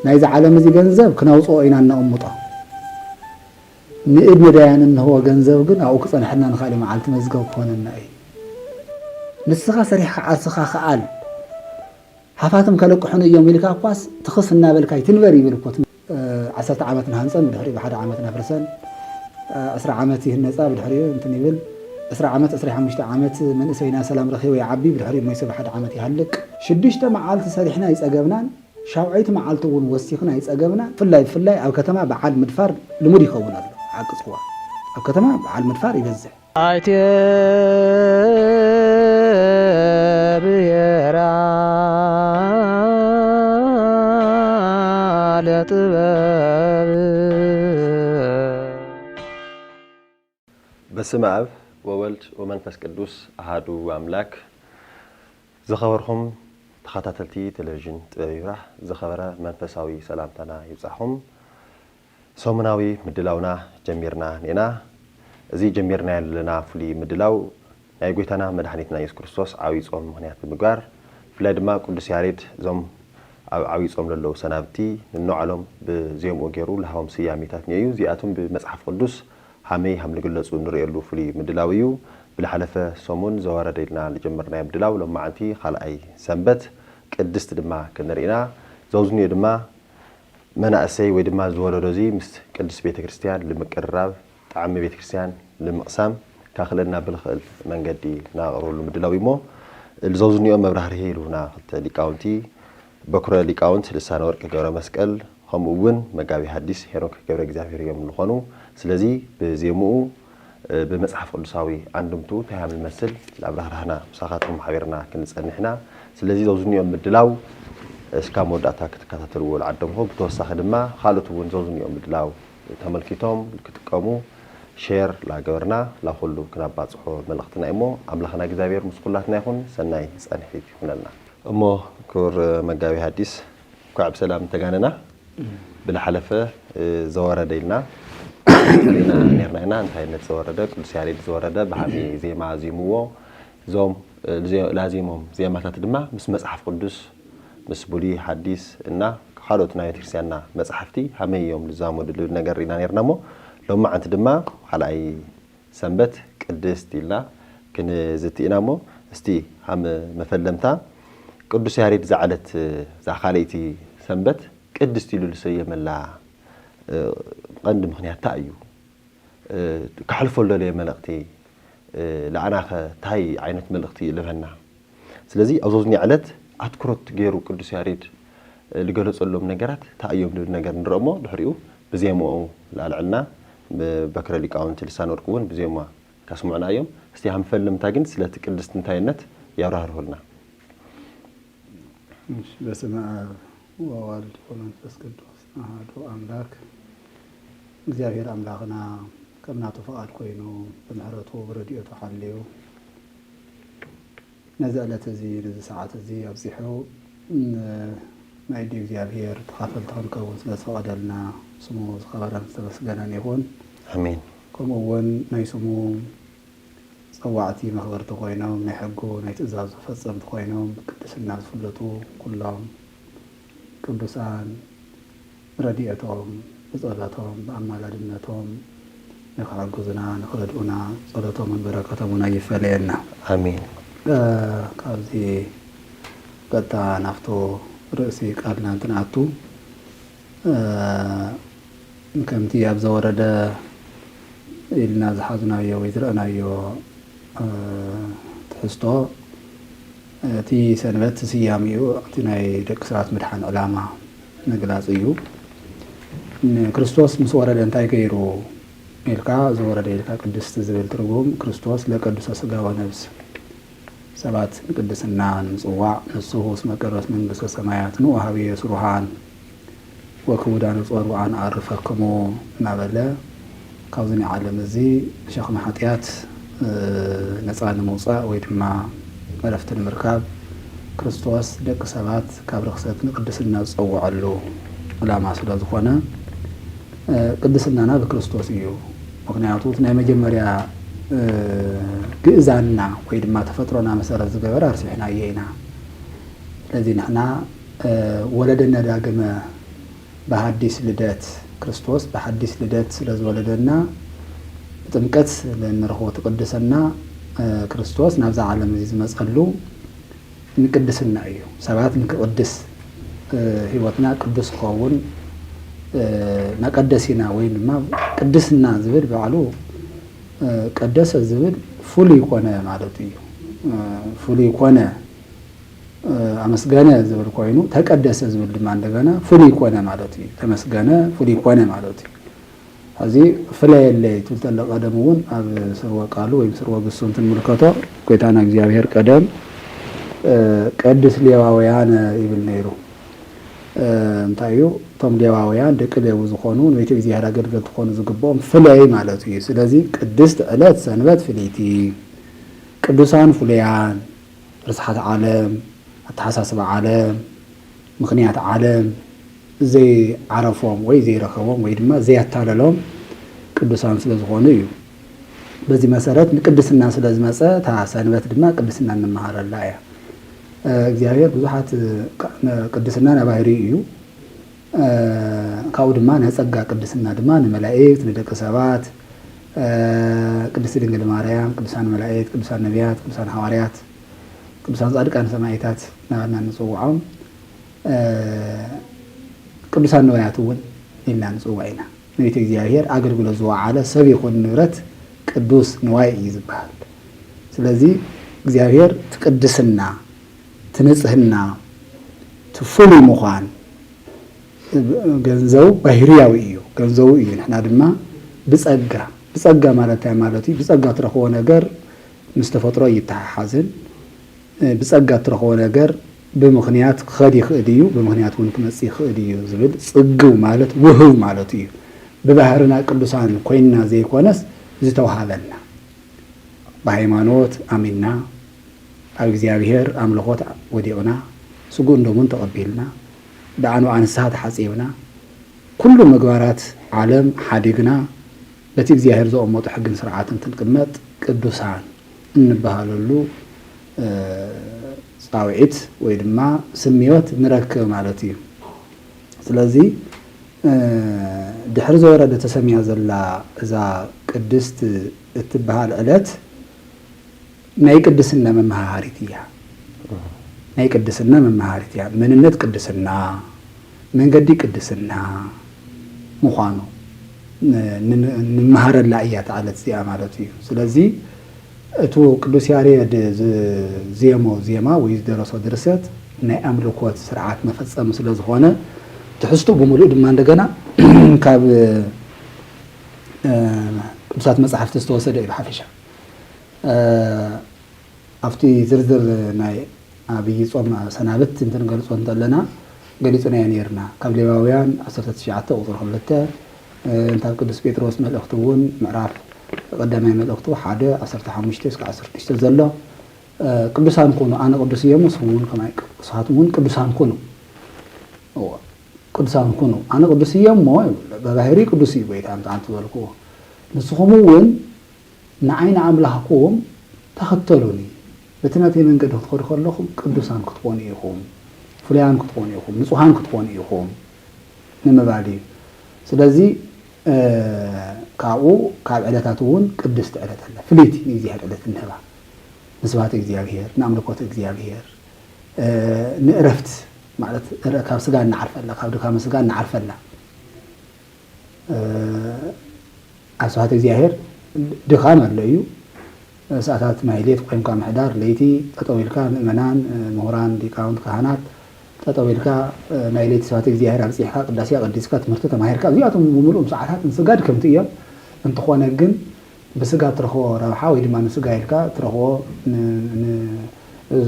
نايز عالم زي جنزب كنا وصو إنا نأمطه نقد مدايان إنه هو جنزب جن أو كصن حنا نخالي معلت مزجو كون النأي نسخة صريحة عسخة خال حفاتم كلك حنا يوم يلقى قاس تخص النابل كاي تنبري بالكوت 10 عامتنا هنسن بدحري بحد عامتنا فرسن 10 عامتي النصاب بدحري انت نيبل 10 عامت 15 عامت من اسينا سلام رخي ويعبي بدحري ما يسبح حد عامتي هلك شدشته معالت صريحنا يصقبنا شاوعيت معالته ونوسيخنا يصقبنا فلاي او كتما بعال مدفار لمود يكون الله عقصوا او كتما بعال مدفار يبزح ايت بيرا لطباب بسم الله وولد ومنفس قدوس أحدو أملاك زخبرهم تخطاتلتي تلفزيون تبيرا زخبره منفساوي سلامتنا يبصحهم سومناوي مدلاونا جميرنا نينا زي جميرنا لنا فلي مدلاو ناي غويتانا مدحنيتنا يسوع كريستوس عاوي صوم مخنيات بمغار فلا دما قدوس ياريد زوم عاوي صوم للو سنابتي ننعلم بزيوم وغيرو لهاوم سياميتات نيو زياتهم بمصحف قدوس حمي حمل قلصو نريلو فلي مدلاويو بالحلفه سومون زورديلنا لجمرنا مدلاو لما عتي خلاي سنبت قدست دما كنرينا زوزني دما مناسي ودما زوردوزي مس قدس بيت كريستيان لمقرب طعم بيت كريستيان لمقسام كاخلنا بالخل منقدي ناقرولو مدلاويمو الزوزني مبرهري لونا خت ليقاونتي بكره ليقاونت لسان ورق ገብረ መስቀል همون مغابي حديث هيروك ገብረ እግዚአብሔር يملخونو ስለዚህ በዜሙኡ بمصحف قدساوي عندمتو تهامل مسل لابراهنا مساخاتهم حبيرنا كنصنحنا ስለዚህ زوزنيوم مدلاو اسكا موداتا كتكاتلو العدمو بتوسخ دما خالتون زوزنيوم مدلاو تملكيتهم كتقمو شير لا غورنا لا كله كناباصحو ملختنا ايمو املاخنا እግዚአብሔር مسكولاتنا يكون سناي صنحيت يكوننا امو كور مغابي حديث كعب سلام تغاننا بلا حلفه زورديلنا نيرنا انت هينت زورده قدس ياريد زورده بحمي زيما زيمو زوم لازمهم زيماتات دما مس مصحف قدس مس بولي حديث እና خالوتنا يترسيانا مصحفتي حمي يوم لزامود نغرينا نيرنامو لما انت دما حلاي سنبت قدست يلا كن زتينامو استي هم مفلمتا قدس ياريد زعلت زخاليتي سنبت قدست يلو لسيملا قند مخنيات تايو كحلفو للي ملقتي لعناخ تاي عينت ملقتي لفنا ስለዚህ አውዞዝኒ ዓለት አትኩሮት ገይሩ ቅዱስ ያሬድ ልገለጸሎም ነገራት ታየም ነገር ንረሞ ድሕሪኡ በዜማው ላልዕልና በክረ ሊቃውንት ልሳን ወርቁን በዜማ ካስሙዕናዮም እስቲ ሃምፈልምታ ግን ስለ ቅድስት እንታይነት ያብራራሁልና በስመ አብ ወወልድ ወመንፈስ ቅዱስ አሐዱ አምላክ እግዚአብሔር አምላክና كمناتو فقاد كوينو بمحرته برديته حليو نزلت زي نزل ساعات زي ابزحو ما يدي እግዚአብሔር ተካፈል ተንከውን ስለተፈቀደልና ስሙ ዝኸበረን ስለተመስገነን ይሁን አሜን ከምኡውን ናይ ስሙ ጸዋዕቲ መኽበርቲ ኮይኖም ናይ ሕጉ ናይ ትእዛዙ ፈጸምቲ ኮይኖም ቅድስና ዝፍለጡ ኩሎም ቅዱሳን ረድኤቶም بصلاتهم بأمالادنتهم نخرجونا نخرجونا صلاتهم من بركاتهم يفعلنا آمين كابزي قطع نفتو رأسي قادنا تنعتو كمتي أبزا ورد إلنا زحازنا يو ويزرقنا يو تحسطو تي سنبت سياميو اعتناي دكسات مدحان علامة نقلاص ايو كريستوس مسورد انتاي كيرو إلكا زورد إلكا قدست زبيل ترغوم كريستوس لقدس سقا ونفس سبات قدسنا نصواع نصوه اسم قرس من قصة سمايات نوهاوي سروحان وكودان الصوروعان عرفكمو نابلا كوزني عالم زي شيخ محاتيات نصان موصى ويدما عرفت المركاب كريستوس دك سبات كابرخصت قدسنا صوعلو ولا ما سلا زخونه قدسنا بكريستوس يو مغنياتو تنا مجمريا ግእዛና ወይ ድማ ተፈጥሮና መሰረት ዝገበረ አርሲሕና የይና ለዚህ نحنا ወለደና ዳግመ بحديث لدات كريستوس بحديث لدات ስለዝወለደና ጥምቀት ለነርሆ ተቀደሰና ክርስቶስ ናብዛ ዓለም እዚ ዝመጸሉ ንቅድስና እዩ ሰባት ንቅድስ ህይወትና ቅዱስ ኸውን ናቀደሲና ወይ ድማ ቅድስና ዝብል በዓሉ ቀደሰ ዝብል ፍሉይ ኮነ ማለት እዩ ፍሉይ ኮነ አመስገነ ዝብል ኮይኑ ተቀደሰ ዝብል ድማ እንደገና ፍሉይ ኮነ ማለት እዩ ተመስገነ ፍሉይ ኮነ ማለት እዩ እዚ ፍለየለ ትልተለ ቀደሙን ኣብ ስርወ ቃሉ ወይ ስርወ ግሱ እንትንምልከቶ ጎይታና እግዚአብሔር ቀደም ቅዱስ ሌዋውያን ይብል ነይሩ እንታዩ ቶም ሌዋውያን ደቂ ሌዊ ዝኾኑ ነቲ እግዚአብሔር አገልግሎት ዝኾኑ ዝግቦም ፍለይ ማለት እዩ ስለዚ ቅድስት ዕለት ሰንበት ፍልይቲ ቅዱሳን ፍሉያን ርስሓት ዓለም አተሓሳስባ ዓለም ምክንያት ዓለም ዘይ ዓረፎም ወይ ዘይረኸቦም ወይ ድማ ዘያታለሎም ቅዱሳን ስለዝኾኑ እዩ በዚህ መሰረት ንቅድስና ስለዝመፀ ታ ሰንበት ድማ ቅድስና እንመሃረላ እያ እግዚአብሔር ብዙሓት ቅድስና ናባህሪ እዩ ካብኡ ድማ ናጸጋ ቅድስና ድማ ንመላእክት ንደቂ ሰባት ቅድስት ድንግል ማርያም ቅዱሳን መላእክት ቅዱሳን ነቢያት ቅዱሳን ሐዋርያት ቅዱሳን ጻድቃን ሰማዕታት ናባና ንጽውዖም ቅዱሳን ነቢያት እውን ኢልና ንጽውዕ ኢና ነቲ እግዚአብሔር አገልግሎት ዝወዓለ ሰብ ይኹን ንብረት ቅዱስ ንዋይ እዩ ዝበሃል ስለዚ እግዚአብሔር ትቅድስና ትንጽህና ትፍሉይ ምዃን ገንዘቡ ባህርያዊ እዩ ገንዘቡ እዩ ንሕና ድማ ብጸጋ ማለት እዩ ብጸጋ ትረኽቦ ነገር ምስ ተፈጥሮ ይተሓሓዝን ብጸጋ ትረኽቦ ነገር ብምኽንያት ክኸድ ይኽእል እዩ ብምኽንያት እውን ክመጽእ ይኽእል እዩ ዝብል ጽግው ማለት ውህብ ማለት እዩ ብባህርና ቅዱሳን ኮይንና ዘይኮነስ ዝተዋሃበና በሃይማኖት አሚንና ኣብ እግዚአብሔር አምልኾት ወዲኡና ስጉእ እንደሙን ተቐቢልና ብኣኑ አንስሓት ሓጺብና ኩሉ ምግባራት ዓለም ሓዲግና በቲ እግዚአብሔር ዘቐመጡ ሕግን ስርዓትን ትንቅመጥ ቅዱሳን እንበሃለሉ ጻውዒት ወይ ድማ ስምዮት ንረክብ ማለት እዩ ስለዚ ድሕሪ ዘወረደ ተሰሚያ ዘላ እዛ ቅድስት እትበሃል ዕለት ናይ ቅድስና መመሃሪት እያ ናይ ቅድስና መመሃሪት እያ መንነት ቅድስና መንገዲ ቅድስና ምዃኑ ንመሃረላ እያ ተዓለት እዚኣ ማለት እዩ ስለዚ እቱ ቅዱስ ያሬድ ዜማ ወይ ዝደረሶ ድርሰት ናይ አምልኮት ስርዓት መፈጸም ስለዝኾነ ትሕዝቶ ብምሉእ ድማ እንደገና ካብ ቅዱሳት መጽሓፍቲ ዝተወሰደ እዩ ብሓፈሻ ኣብቲ ዝርዝር ናይ ኣብይ ጾም ሰናብት እንትንገልጾ እንተለና ገሊጽናዮ ነርና ካብ ሌዋውያን 19 ቁጥር 2 እንታብ ቅዱስ ጴጥሮስ መልእኽቲ እውን ምዕራፍ ቀዳማይ መልእኽቱ 1:15-16 ዘሎ ቅዱሳን ኮኑ ኣነ ቅዱስ እየ ንስኹም ከማይ ቅዱሳት እውን ቅዱሳን ኮኑ ቅዱሳን ኮኑ ኣነ ቅዱስ እየ እሞ በባህሪ ቅዱስ እዩ ወይ ታንቱ በልኩ ንስኹም እውን ንዓይነ ኣምላኽኩም ተኸተሉኒ በቲ ናተይ መንገዲ ክትኸዱ ከለኹም ቅዱሳን ክትኾኑ ኢኹም ፍሉያን ክትኾኑ ኢኹም ንጹሃን ክትኾኑ ኢኹም ንምባል እዩ ስለዚ ካብኡ ካብ ዕለታት እውን ቅድስቲ ዕለት ኣላ ፍልይቲ ንእግዚአብሔር ዕለት እንህባ ንስብሐት እግዚአብሔር ንኣምልኮት እግዚአብሔር ንዕረፍት ማለት ካብ ስጋ እናዓርፈላ ካብ ድካመ ስጋ እናዓርፈላ ኣብ ስብሐት እግዚአብሔር ድኻም ኣሎ እዩ ሰዓታት ማህሌት ቆይምካ ምሕዳር ለይቲ ጠጠው ኢልካ ምእመናን ምሁራን ሊቃውንት ካህናት ጠጠው ኢልካ ናይ ለይቲ ስብሐት እግዚአብሔር ኣብፅሕካ ቅዳሴ ቀዲስካ ትምህርቲ ተማሂርካ እዚኣቶም ብምሉእ ሰዓታት ንስጋድ ከምቲ እዮም እንትኾነ ግን ብስጋ ትረኽቦ ረብሓ ወይ ድማ ንስጋ ኢልካ ትረኽቦ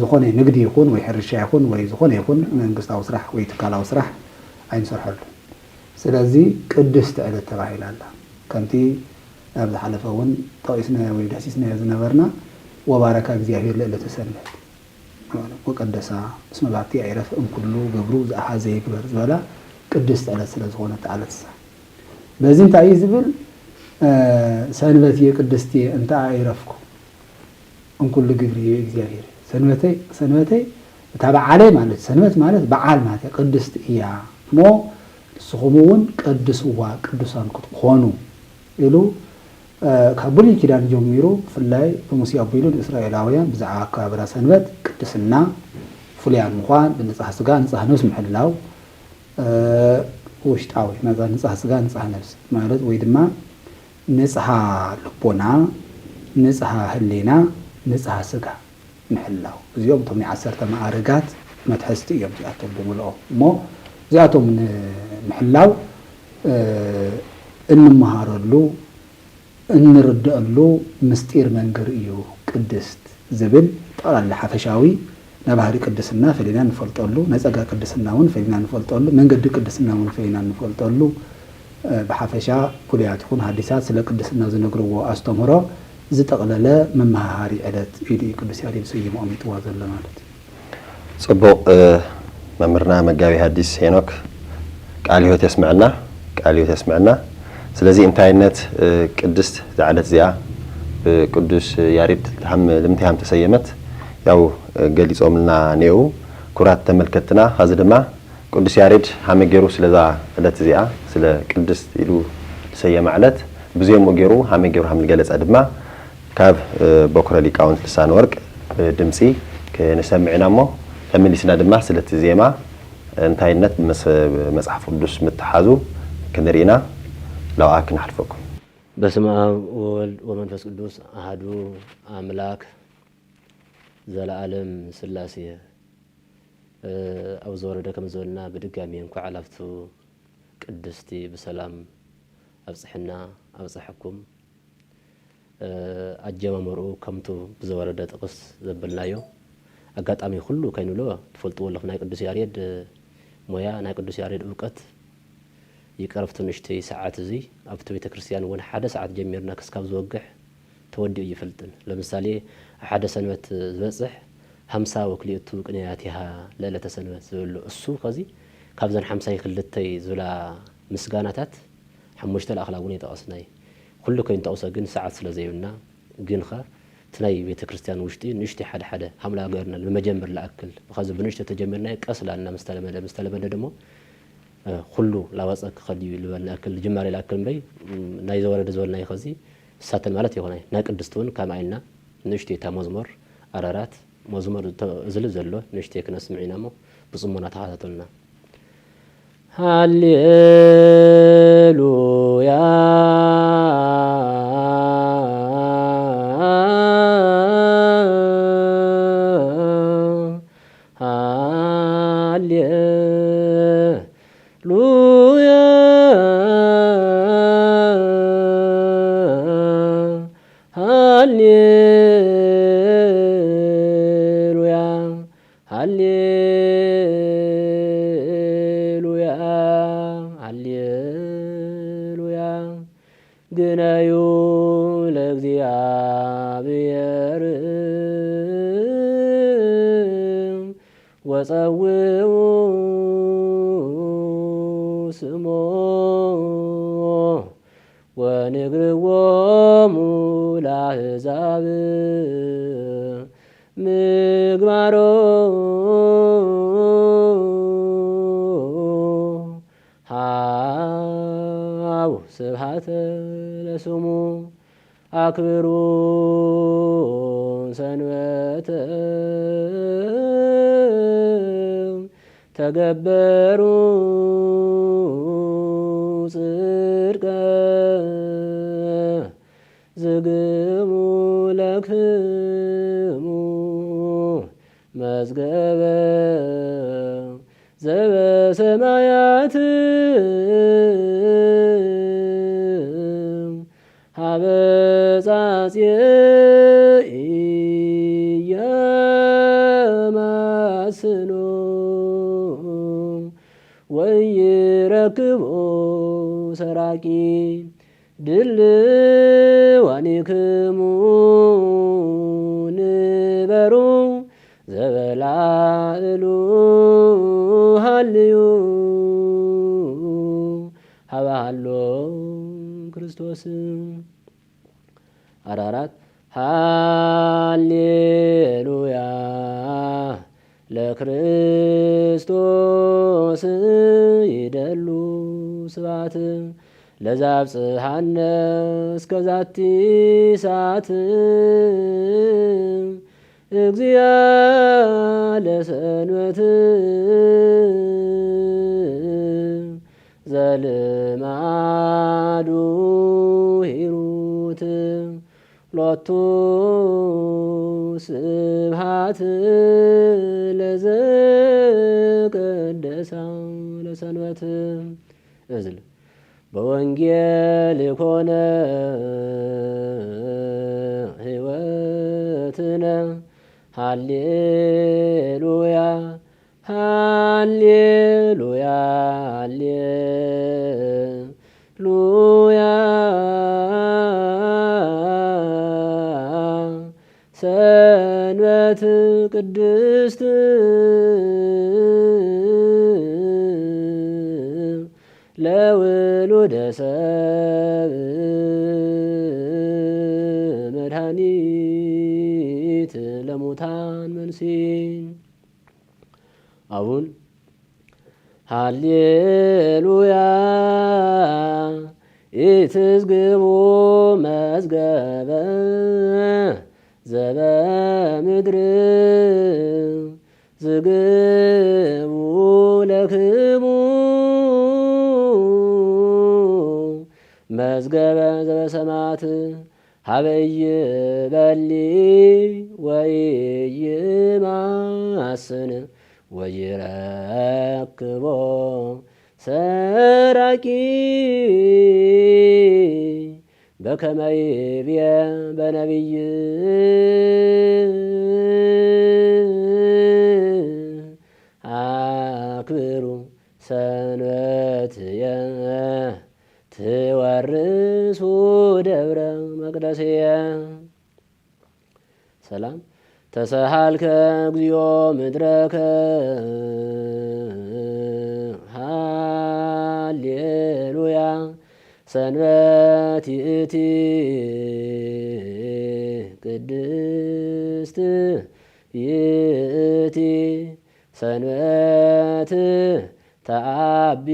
ዝኾነ ንግዲ ይኹን ወይ ሕርሻ ይኹን ወይ ዝኾነ ይኹን መንግስታዊ ስራሕ ወይ ትካላዊ ስራሕ ኣይንሰርሐሉ ስለዚ ቅድስቲ ዕለት ተባሂላ ኣላ ከምቲ ኣብ ዝሓለፈ እውን ጠቂስናዮ ወይ ዳሲስናዮ ዝነበርና ወባረካ እግዚአብሔር ለዕለተ ሰንበት ወቀደሳ እስመ ባቲ ኣይረፍ እምኩሉ ገብሩ ዝኣሓዘ ይግበር ዝበላ ቅድስቲ ዕለት ስለ ዝኾነት ዓለት በዚ እንታይ እዩ ዝብል ሰንበት ቅድስቲ እንታይ ኣይረፍኩ እምኩሉ ግብሪ እግዚአብሔር ሰንበተይ እታ በዓለይ ማለት ሰንበት ማለት በዓል ማለት ቅድስቲ እያ ሞ ስኹሙውን ቅድስዋ ቅዱሳን ክትኾኑ ኢሉ ካብ ብሉይ ኪዳን ጀሚሩ ብፍላይ ብሙሴ ኣቢሉ ንእስራኤላውያን ብዛዕባ ኣከባብራ ሰንበት ቅድስና ፍሉያን ምዃን ብንጽሕ ስጋ ንጽሕ ነብስ ምሕላው ውሽጣዊ ንጽሕ ስጋ ንጽሕ ነብስ ማለት ወይ ድማ ንጽሕ ልቦና ንጽሕ ህሊና ንጽሕ ስጋ ምሕላው እዚኦም እቶም 10 ማዕርጋት መትሕዝቲ እዮም እዚኣቶም ብምልኦም እሞ እዚኣቶም ንምሕላው እንመሃረሉ እንርድአሉ ምስጢር መንገሪ እዩ ቅድስት ዝብል ጠቕላላ ሓፈሻዊ ናባህሪ ቅድስና ፈሊና ንፈልጠሉ ነፀጋ ቅድስና እውን ፈሊና ንፈልጠሉ መንገዲ ቅድስና እውን ፈሊና ንፈልጠሉ ብሓፈሻ ፍሉያት ይኹን ሓዲሳት ስለ ቅድስና ዝነግርዎ ኣስተምህሮ ዝጠቕለለ መምሃሪ ዕለት ኢድ ቅዱስ ያሬድ ሰይሞም ይጥዋ ዘሎ ማለት እዩ ጽቡቕ መምህርና መጋቢ ሐዲስ ሄኖክ ቃል ሕይወት የስምዕና ስለዚ እንታይነት ቅድስት ዝዓለት እዚኣ ብቅዱስ ያሬድ ልምንታይ ተሰየመት ያው ገሊጾምልና ኔው ኩራት ተመልከትና ኸዚ ድማ ቅዱስ ያሬድ ሃመገሩ ስለዛ ዕለት እዚኣ ስለ ቅድስት ኢሉ ተሰየመ ዕለት ብዙም ወገሩ ሃመገሩ ሃምልገለጸ ድማ ካብ በኩረ ሊቃውንት ልሳነ ወርቅ ድምጺ ከነሰምዕና ሞ ተመሊስና ድማ ስለቲ ዜማ እንታይነት መጽሐፍ ቅዱስ ምትሓዙ ክንሪና لو نحلفكم بسم الله وولد ومنفس قدوس أحد أملاك زلعلم سلاسية أو زوردة كم زولنا بدقامين كعلفتو قدستي بسلام أبصحنا أبصحكم أجمع مرؤو كمتو بزوردة تقص زبلنايو أقات أمي خلو كاينو لوا تفلتو والله ناي قدس ياريد مويا ناي قدس ياريد أوقات يقرفت نشتي ساعات زي أبت بيت كريستيان وين حدا ساعات جميرنا كسكاب زوجح تودي يفلتن لمثالي حدا سنوات زبصح 50 وكليتو قنياتها ليله سنوات زولو السو كزي كابزن 50 يخلتي زولا مسغاناتات حمشت الاخلاقوني تقصناي كله كاين تقص جن ساعات سلازيونا جن خا تناي بيت كريستيان وشتي نشتي حدا حملا غيرنا المجمر لاكل خاز بنشته تجمرنا قسلانا مستلمه دمو كله لاوصك خديو لبنا اكل جماري الاكل بي ناي زورد زولنا يخزي ساتن مالت يሆናይ ናይ ቅድስቱን ከማይና ንሽቲ ታ መዝሙር አራራት መዝሙር ዝል ዘሎ ንሽቲ ከነስምዒና ሞ ብጽሞና ተሓታተልና ሃሌሉያ ግናዩ ለእግዚአብሔር ወጸውዑ ስሞ ወንግርዎሙ ለአሕዛብ ምግባሮ ስብሐተ ለስሙ አክብሩ ሰንበተ ተገበሩ ጽድቀ ዝግሙ ለክሙ መዝገበ ዘበሰማያት አበጻጽየ ኢያማስኖ ወይረክቦ ሰራቂ ድልዋኒክሙ ንበሩ ዘበላዕሉ ሃልዩ ሀባሃሎ ክርስቶስ አራራት ሃሌሉያ ለክርስቶስ ይደሉ ስብሐት ለዛብጽሐነ እስከ ዛቲ ሰዓት እግዚአ ለሰንበት ዘልማዱ ሂሩት ሎቱ ስብሐት ለዘቀደሳ ለሰንበት እዝል በወንጌል ኮነ ሕይወትነ ሃሌሉያ ሃሌሉያ ሃሌሉያ ሰንበት ቅድስት ለውሉደ ሰብእ መድኃኒት ለሙታን መንሥኤ አቡን ሃሌሉያ ኢትዝግቡ መዝገበ ዘበምድር ዝግቡ ለክሙ መዝገበ ዘበሰማት ሀበይ በሊ ወይይማስን ወይረክቦ ሰራቂ በከመ ይቤ በነቢይ አክብሩ ሰንበትየ ትወርሱ ደብረ መቅደስየ ሰላም ተሰሃልከ እግዚኦ ምድረከ ሃሌሉያ ሰንበት ይእቲ ቅድስት ይእቲ ሰንበት ተአቢ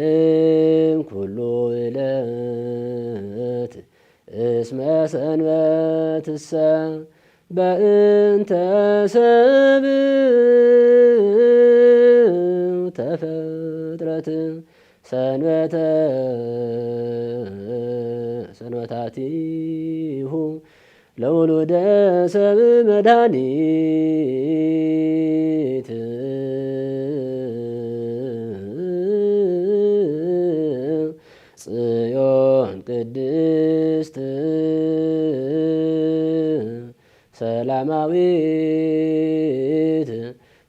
እምኩሉ ዕለት እስመ ሰንበትሰ በእንተ ሰብእ ተፈጥረት ሰንበታቲሁ ለውሉደ ሰብእ መድኃኒት ጽዮን ቅድስት ሰላማዊት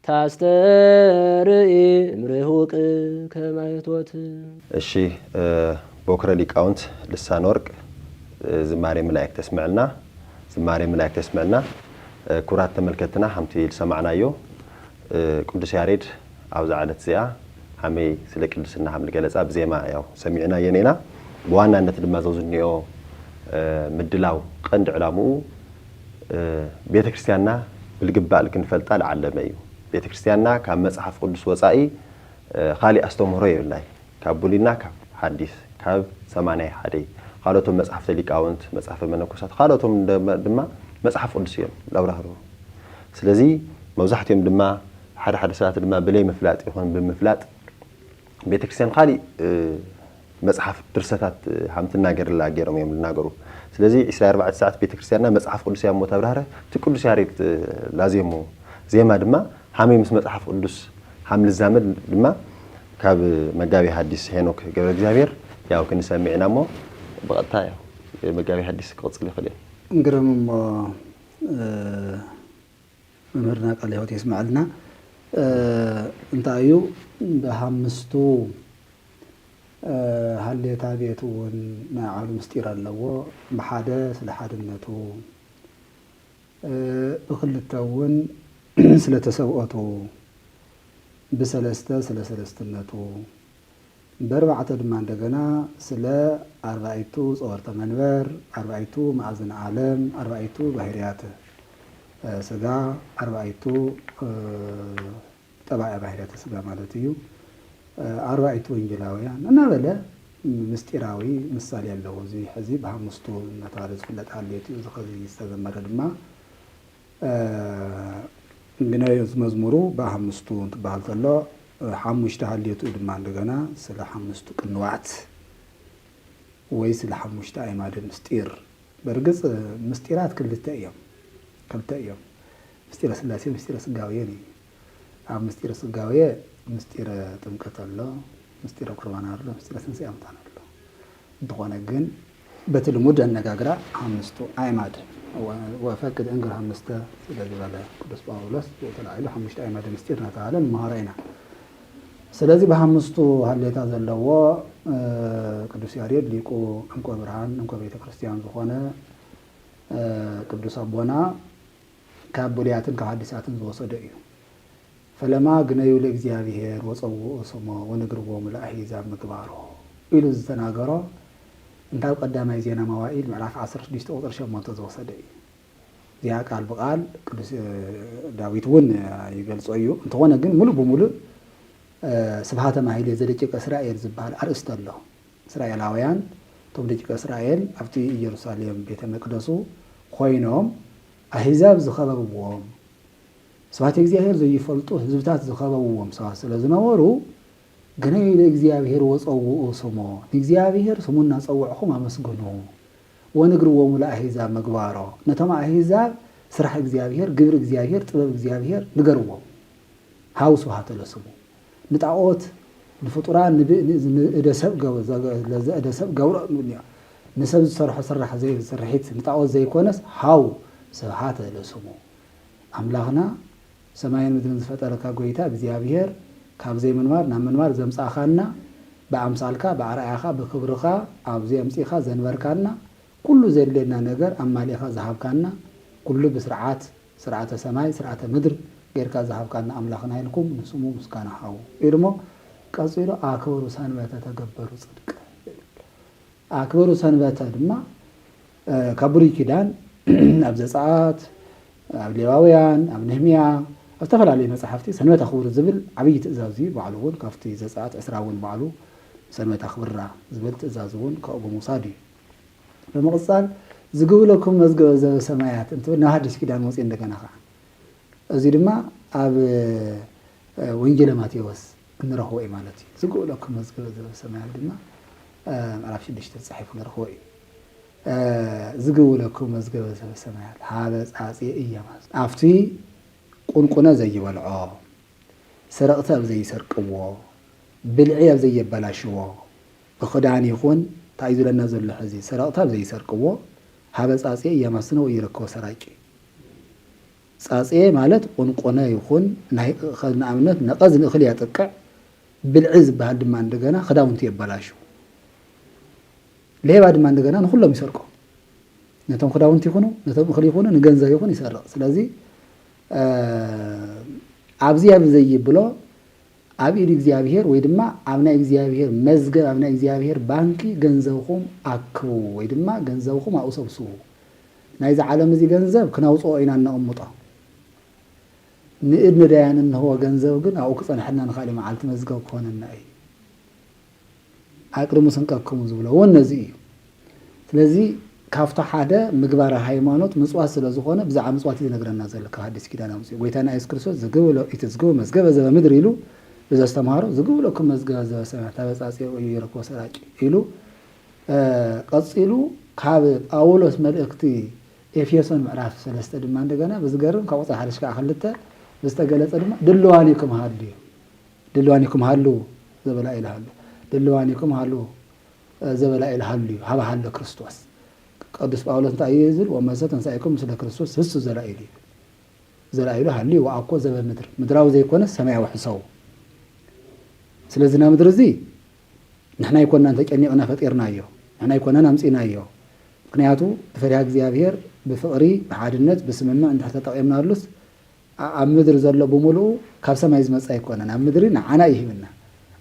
ታስተርኢ እምርሁቅ ከማይቶት። እሺ ቦክረ ሊቃውንት ልሳነ ወርቅ ዝማሬ መላእክት ተስምዕልና ዝማሬ መላእክት ተስምዕልና ኩራት ተመልከትና ሓምቲ ሰማዕናዮ ቅዱስ ያሬድ ኣብዛ ዓለት እዚኣ ሓመይ ስለ ቅድስና ሓምል ገለጻ ብዜማ ያው ሰሚዕና የኔና በዋናነት ድማ ዘውዝኒኦ ምድላው ቀንዲ ዕላምኡ ቤተ ክርስቲያንና ብልግባእ ክንፈልጣ ለዓለመ እዩ። ቤተ ክርስቲያንና ካብ መጽሓፍ ቅዱስ ወፃኢ ካሊእ ኣስተምህሮ የብልናይ ካብ ብሉይና ካብ ሓዲስ ካብ 81 ካልኦቶም መጽሓፍተ ሊቃውንት መጽሓፈ መነኮሳት ካልኦቶም ድማ መጽሓፍ ቅዱስ እዮም ላብራህሩ። ስለዚ መብዛሕትኦም ድማ ሓደ ሰባት ድማ ብለይ ምፍላጥ ይኹን ብምፍላጥ ቤተ ክርስቲያን ካሊእ መጽሓፍ ድርሰታት ሓምትና ገርላ ገይሮም እዮም ዝናገሩ። ስለዚ 24 ሰዓት ቤተ ክርስቲያንና መጽሓፍ ቅዱስ እያ ሞት ኣብራህረ እቲ ቅዱስ ያሬድ ላዜሞ ዜማ ድማ ሓመይ ምስ መጽሓፍ ቅዱስ ሓምል ዛመድ ድማ ካብ መጋቢ ሐዲስ ሄኖክ ገብረ እግዚአብሔር ያው ክንሰሚዕና ሞ በቀጥታ ያው መጋቢ ሐዲስ ቅጽል ይኽእል እንግዲህ መምህርና ቃለ ሕይወት ይስማዕልና እንታዩ በሐምስቱ ሃሌታ ቤቱ ናይ ዓሉ ምስጢር ኣለዎ። ብሓደ ስለ ሓድነቱ ብክልተ እውን ስለ ተሰብኦቱ ብሰለስተ ስለ ሰለስትነቱ በርባዕተ ድማ እንደገና ስለ አርባዕቱ ጸወርተ መንበር፣ አርባዕቱ ማዕዝነ ዓለም፣ አርባዕቱ ባህርያት ስጋ፣ አርባዕቱ ጠባየ ባህርያት ስጋ ማለት እዩ። አርባዕቱ ወንጌላውያን እና በለ ምስጢራዊ ምሳሌ ያለው እዚ ሕዚ በአምስቱ እናተባለ ዝፍለጥ ሃልየት እዩ። ዝኸዚ ዝተዘመረ ድማ እንግዲህ መዝሙሩ በአምስቱ እንትባል ተሎ ሓሙሽተ ሃልየቱ ድማ እንደገና ስለ ሓሙሽቱ ቅንዋት ወይ ስለ ሓሙሽተ አዕማደ ምስጢር። በርግጽ ምስጢራት ክልተ እዮም ምስጢረ ስላሴ ምስጢረ ስጋዌ ነው። ኣብ ምስጢረ ስጋዌ ምስጢረ ጥምቀት ኣሎ፣ ምስጢረ ቁርባን ኣሎ፣ ምስጢረ ትንሣኤ ሙታን ኣሎ። እንትኾነ ግን በትልሙድ አነጋግራ ሓሙሽቱ አዕማድ ወፈቅድ እንግር ሓሙሽተ ስለ ዝበለ ቅዱስ ጳውሎስ ተላዒሉ ሓሙሽተ አዕማደ ምስጢር እናተባሃለ ንመሃሮ ኢና። ስለዚ በአምስቱ ሃልየታ ዘለዎ ቅዱስ ያሬድ ሊቁ እንቆ ብርሃን እንቆ ቤተ ክርስቲያን ዝኾነ ቅዱስ አቦና ካብ ብሉያትን ካብ ሐዲሳትን ዝወሰደ እዩ። ፈለማ ግነዩ ለእግዚአብሔር ወፀውኡ ስሞ ወንግርዎሙ ለአሕዛብ ምግባሮ ኢሉ ዝተናገሮ እንታይ ቀዳማይ ዜና መዋዕል ምዕራፍ 16 ቁጥር 8 ዝወሰደ እዩ። እዚኣ ቃል ብቃል ቅዱስ ዳዊት እውን ይገልጾ እዩ። እንትኾነ ግን ሙሉእ ብሙሉእ ስብሃተ ማህሌ ዘደቂቀ እስራኤል ዝበሃል አርእስተ ኣሎ። እስራኤላውያን እቶም ደቂቀ እስራኤል ኣብቲ ኢየሩሳሌም ቤተ መቅደሱ ኮይኖም አሕዛብ ዝኸበብዎም ስብሐተ እግዚአብሔር ዘይፈልጡ ህዝብታት ዝኸበብዎም ሰባት ስለ ዝነበሩ ግነዩ ለእግዚአብሔር ወፀውኡ ስሞ ንእግዚአብሔር ስሙ እናፀውዕኹም አመስግኑ ወንግርዎሙ ለአሕዛብ ምግባሮ ነቶም አሕዛብ ስራሕ እግዚአብሔር ግብሪ እግዚአብሔር ጥበብ እግዚአብሔር ንገርዎም ሃው ስብሐተ ለስሙ ንጣዖት ንፍጡራን ንእደሰብ ገብሮ ንሰብ ዝሰርሖ ስራሕ ዘይስርሒት ንጣዖት ዘይኮነስ ሃው ስብሐተ ለስሙ አምላኽና ሰማይን ምድርን ዝፈጠረካ ጎይታ እግዚአብሔር ካብ ዘይምንባር ናብ ምንባር ዘምጻኻና በአምሳልካ በአርአያኻ በክብርኻ ኣብዚ ኣምጺኻ ዘንበርካና ኩሉ ዘለና ነገር ኣማሊኻ ዝሃብካና ኩሉ ብስርዓት ስርዓተ ሰማይ ስርዓተ ምድር ጌርካ ዝሃብካና አምላኽና ኢልኩም ንስሙ ምስጋና ሃው ኢልሞ ቀጺሎ አክብሩ ሰንበተ ተገበሩ ጽድቅ አክብሩ ሰንበተ ድማ ካብ ብሉይ ኪዳን ኣብ ዘጸአት ኣብ ሌዋውያን ኣብ ነህምያ ኣብ ዝተፈላለዩ መጽሓፍቲ ሰንበት ኣኽብሩ ዝብል ዓብይ ትእዛዝ እዩ። ባዕሉ እውን ካብቲ ዘጸአት 20 እውን ባዕሉ ሰንበት ኣኽብራ ዝብል ትእዛዝ እውን ካብኡ ብምውሳድ እዩ። ብምቕጻል ዝግብለኩም መዝገበ ዘበሰማያት እንትብል ናብ ሓድሽ ኪዳን መፅእ እንደገና ከዓ እዚ ድማ ኣብ ወንጌለ ማቴዎስ እንረኽቦ እዩ ማለት እዩ። ዝግብለኩም መዝገበ ዘበሰማያት ድማ ምዕራፍ 6 ተጻሒፉ ንረኽቦ እዩ። ዝግብለኩም መዝገበ ዘበሰማያት ሃበ ጻጼ እያማስ ኣብቲ ቁንቁነ ዘይበልዖ ሰረቕቲ ኣብ ዘይሰርቅዎ ብልዒ ኣብ ዘየበላሽዎ ብኽዳን ይኹን እንታይ እዩ ዝብለና ዘሎ ሕዚ ሰረቕቲ ኣብ ዘይሰርቅዎ ሃበ ጻጼ እያማስነ ይረክቦ ሰራቂ ጻጼ ማለት ቁንቁነ ይኹን ንኣብነት ነቐዝ ንእኽሊ ያጠቅዕ ብልዒ ዝበሃል ድማ እንደገና ክዳውንቲ የበላሹ ሌባ ድማ እንደገና ንኩሎም ይሰርቆ ነቶም ክዳውንቲ ይኹኑ ነቶም እኽሊ ይኹኑ ንገንዘብ ይኹን ይሰርቕ። ስለዚ ኣብዚ ኣብ ዘይብሎ ኣብ ኢድ እግዚአብሔር ወይ ድማ ኣብ ናይ እግዚአብሔር መዝገብ ኣብ ናይ እግዚአብሔር ባንኪ ገንዘብኹም ኣክቡ ወይ ድማ ገንዘብኹም ኣብኡ ሰብስቡ። ናይዚ ዓለም እዚ ገንዘብ ክናውፅኦ ኢና ነቕምጦ ንእድ ነዳያን እንህቦ ገንዘብ ግን ኣብኡ ክፀንሐና ንኻልእ መዓልቲ መዝገብ ክኾነና እዩ። ኣቅድሙ ስንቀክሙ ዝብሎ እውን ነዚ እዩ። ስለዚ ካብቲ ሓደ ምግባረ ሃይማኖት ምጽዋት ስለ ዝኾነ ብዛዕባ ምጽዋት ይነግረና ዘሎ ካብ ሓድሽ ኪዳን ኣምፂኡ ጎይታና ኢየሱስ ክርስቶስ ዝግብሎ ኢትዝግቡ መዝገበ ዘበምድር ኢሉ ብዘስተምሃሮ ዝግብለኩም መዝገበ ዘበሰማያት ሃበ ጻጼ ይረክቦ ሰራቂ ኢሉ ቀፂሉ ካብ ጳውሎስ መልእክቲ ኤፌሶን ምዕራፍ 3 ድማ እንደገና ብዝገርም ካብ ቁፅሪ 1 ከዓ 2 ዝተገለጸ ድማ ድልዋኒኩም ሃሉ ዘበላ ኢልሃሉ ድልዋኒኩም ሃሉ ዘበላ ኢልሃሉ ሃበሃሎ ክርስቶስ ቅዱስ ጳውሎስ እንታይ እዩ ዝብል ወመሰ ተንሳኤኩም ምስለ ክርስቶስ ህሱ ዘላኢሉ ዘላኢሉ ሃልዩ ወአኮ ዘበምድር ምድራዊ ዘይኮነ ሰማያዊ ሕሰው። ስለዚ ና ምድሪ እዚ ንሕና ይኮንና ተጨኒቕና ፈጢርናዮ ንሕና ይኮንና ኣምፂናዮ። ምክንያቱ ብፈሪሃ እግዚአብሔር ብፍቕሪ ብሓድነት ብስምምዕ እንድሕር ተጠቒምናሉስ ኣብ ምድሪ ዘሎ ብምሉኡ ካብ ሰማይ ዝመፀ ኣይኮነን። ኣብ ምድሪ ንዓና ይህብና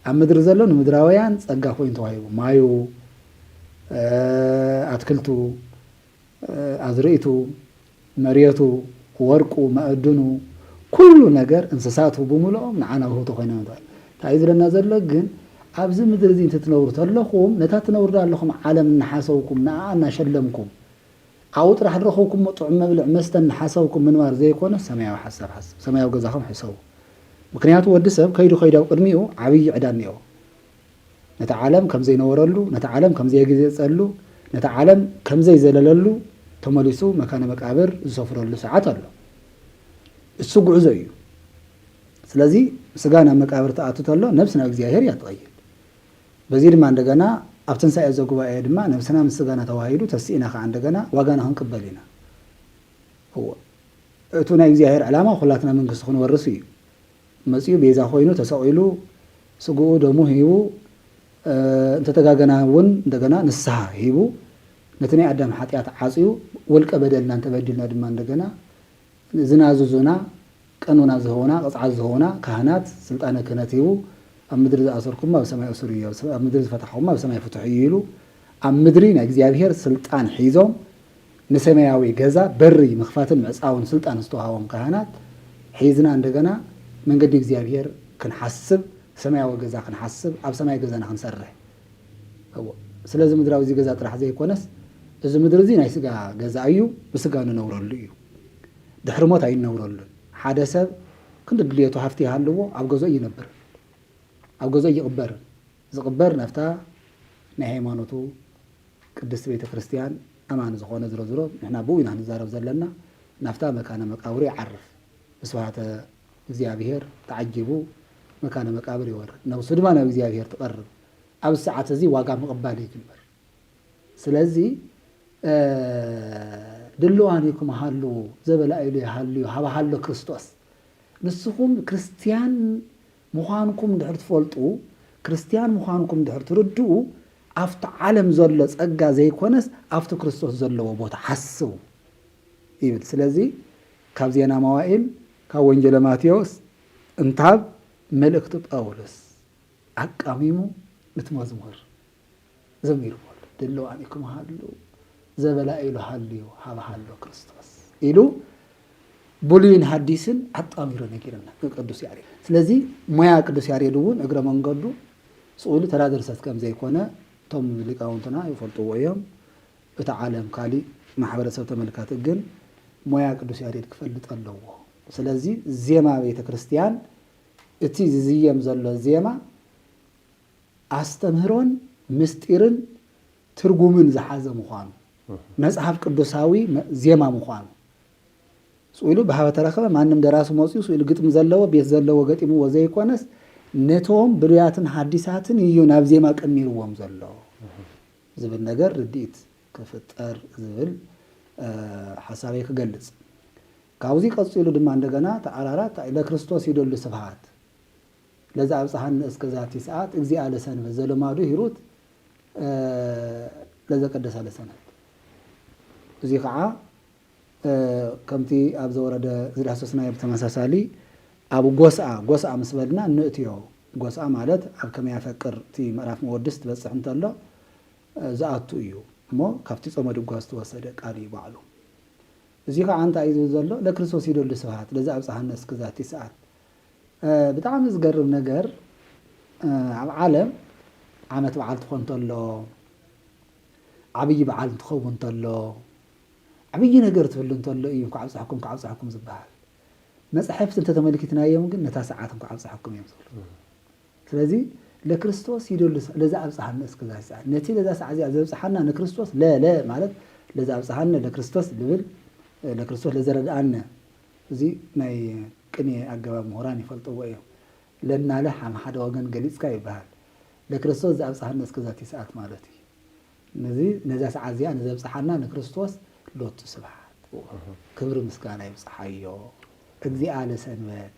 ኣብ ምድሪ ዘሎ ንምድራውያን ፀጋ ኮይኑ ተዋሂቡ ማዩ ኣትክልቱ ኣዝርእቱ መሬቱ ወርቁ ማእድኑ ኩሉ ነገር እንስሳቱ ብምልኦም ንዓና ውህብቶ ኮይኖም ተባሂሉ እንታይ ዝለና ዘሎ ግን ኣብዚ ምድሪ እዚ እንትትነብሩ ተለኹም ነታ ትነብሩ ኣለኹም ዓለም እናሓሰብኩም ንኣ እናሸለምኩም ኣብኡ ጥራሕ ዝረኸብኩም ጥዑም መብልዕ መስተ እናሓሰብኩም ምንባር ዘይኮነ ሰማያዊ ሓሳብ ሓስብ ሰማያዊ ገዛኹም ሕሰቡ ምክንያቱ ወዲ ሰብ ከይዱ ኣብ ቅድሚኡ ዓብዪ ዕዳ እኒአዎ ነቲ ዓለም ከምዘይነበረሉ ነቲ ዓለም ከምዘይገዘፀሉ ነቲ ዓለም ከምዘይዘለለሉ ተመሊሱ መካነ መቃብር ዝሰፍረሉ ሰዓት ኣሎ እሱ ጉዕዞ እዩ ስለዚ ስጋ ናብ መቃብር ተኣቱ ተሎ ነብስ ናብ እግዚኣብሔር እያ ትቐይር በዚ ድማ እንደገና ኣብ ትንሳኤ ዘጉባኤ ድማ ነብስና ምስ ስጋና ተዋሂዱ ተስኢና ከዓ እንደገና ዋጋና ክንቅበል ኢና እቱ ናይ እግዚኣብሔር ዕላማ ኩላትና መንግስቲ ክንወርስ እዩ መፅኡ ቤዛ ኮይኑ ተሰቂሉ ስግኡ ደሙ ሂቡ እንተተጋገና እውን እንደገና ንስሓ ሂቡ ነቲ ናይ ኣዳም ሓጢኣት ዓፅዩ ወልቀ በደልና እንተበዲልና ድማ እንደገና ዝናዝዙና ቀኑና ዝህቡና ቅፅዓት ዝህቡና ካህናት ስልጣነ ክህነት ሂቡ ኣብ ምድሪ ዝኣሰርኩም ኣብ ሰማይ እሱር እዩ ኣብ ምድሪ ዝፈታሕኩም ኣብ ሰማይ ፍቱሕ እዩ ኢሉ ኣብ ምድሪ ናይ እግዚኣብሔር ስልጣን ሒዞም ንሰማያዊ ገዛ በሪ ምኽፋትን ምዕፃውን ስልጣን ዝተዋሃቦም ካህናት ሒዝና እንደገና መንገዲ እግዚኣብሔር ክንሓስብ ሰማያዊ ገዛ ክንሓስብ ኣብ ሰማይ ገዛና ክንሰርሕ ስለዚ ምድራዊ እዚ ገዛ ጥራሕ ዘይኮነስ እዚ ምድሪ እዚ ናይ ስጋ ገዛ እዩ ብስጋ ንነብረሉ እዩ ድሕሪ ሞት ኣይንነብረሉን ሓደ ሰብ ክንዲ ድልየቱ ሃፍቲ ይሃልዎ ኣብ ገዝኡ ይነብር ኣብ ገዝኡ ይቕበር ዝቕበር ናፍታ ናይ ሃይማኖቱ ቅድስቲ ቤተ ክርስቲያን ኣማን ዝኾነ ዝረዝሮ ንሕና ብኡ ኢና ንዛረብ ዘለና ናፍታ መካነ መቃብሩ ይዓርፍ ብስብሃተ እግዚኣብሔር ተዓጂቡ መካነ መቃብር ይወርድ ነብሱ ድማ ናብ እግዚኣብሔር ትቐርብ ኣብ ሰዓት እዚ ዋጋ ምቕባል ይግበር ስለዚ ድልዋኒኩም ሃሉ ዘበላኢሉ ይሃልዩ ሃባሃሎ ክርስቶስ ንስኹም ክርስቲያን ምዃንኩም ድሕር ትፈልጡ ክርስቲያን ምዃንኩም ድሕር ትርድኡ ኣብቲ ዓለም ዘሎ ፀጋ ዘይኮነስ ኣብቲ ክርስቶስ ዘለዎ ቦታ ሓስቡ ይብል ስለዚ ካብ ዜና መዋኢል ካብ ወንጌለ ማቴዎስ እንታብ መልእክቲ ጳውሎስ ኣቃሚሙ ንትመዝሙር ዘሚርዎ ድልዋኒኩም ሃሉ ዘበላኢሉ ሃልዩ ሃባሃሎ ክርስቶስ ኢሉ ብሉይን ሓዲስን ኣጣሚሩ ነጊርና ቅዱስ ያሬድ ስለዚ ሞያ ቅዱስ ያሬድ እውን እግረ መንገዱ ስኡሉ ተራድርሰት ከም ዘይኮነ እቶም ሊቃውንትና ይፈልጥዎ እዮም እቲ ዓለም ካሊእ ማሕበረሰብ ተመልካቲ ግን ሞያ ቅዱስ ያሬድ ክፈልጥ ኣለዎ ስለዚ ዜማ ቤተ ክርስቲያን እቲ ዝዝየም ዘሎ ዜማ ኣስተምህሮን ምስጢርን ትርጉምን ዝሓዘ ምዃኑ መጽሓፍ ቅዱሳዊ ዜማ ምዃኑ ስኡሉ ብሃበ ተረኸበ ማንም ደራሲ መፅኡ ስኡሉ ግጥም ዘለዎ ቤት ዘለዎ ገጢምዎ ዘይኮነስ ነቶም ብሉያትን ሓዲሳትን እዩ ናብ ዜማ ቀሚርዎም ዘሎ ዝብል ነገር ርድኢት ክፍጠር ዝብል ሓሳበይ ክገልጽ ካብዚ ቀፂሉ ድማ እንደገና ተዓራራት ለክርስቶስ ይደሉ ስብሃት ለዛ ኣብፅሓን እስከ ዛቲ ሰዓት እግዚአ ለሰንበት ዘለማዱ ሂሩት ለዘቀደሳ ለሰንበት እዚ ከዓ ከምቲ ኣብ ዘወረደ ዝዳሰስናዮ ብተመሳሳሊ ኣብ ጎስኣ ምስ በልና ንእትዮ ጎስኣ ማለት ኣብ ከመይ ያፈቅር እቲ ምዕራፍ መወድስ ትበፅሕ እንተሎ ዝኣቱ እዩ እሞ ካብቲ ፆመ ድጓ ዝተወሰደ ቃል እዩ ባዕሉ እዚ ከዓ እንታይ እዩ ዘሎ ለክርስቶስ ይደሉ ስብሃት ለዛ ኣብፅሓን እስከ ዛቲ ሰዓት ብጣዕሚ ዝገርም ነገር ኣብ ዓለም ዓመት በዓል ትኾን ተሎ ዓብይ በዓል እንትኸውን ተሎ ዓብይ ነገር ትህሉ እንተሎ እዩ ክዓብፅሐኩም ዝበሃል መፅሓፍቲ እንተተመልኪትናዮም ግን ነታ ሰዓት ክዓብፅሐኩም እዮም ዝብሉ ስለዚ ለክርስቶስ ይደሉ ለዛ ኣብፅሓና እስከ ዛቲ ሰዓት ነቲ ለዛ ሰዓት እዚኣ ዘብፅሓና ንክርስቶስ ለ ማለት ለዛ ኣብፅሓና ለክርስቶስ ልብል ለክርስቶስ ለዘረድኣነ እዚ ናይ ቅኔ ኣገባብ ምሁራን ይፈልጥዎ እዮም ለናለ ሓደ ወገን ገሊፅካ ይበሃል ለክርስቶስ ዘኣብፅሓና እስከ ዛቲ ሰዓት ማለት እዩ ነዚ ነዛ ሰዓት እዚኣ ንዘብፅሓና ንክርስቶስ ሎቱ ስብሓት ክብሪ ምስጋና ይብፅሓዮ እግዚአ ለሰንበት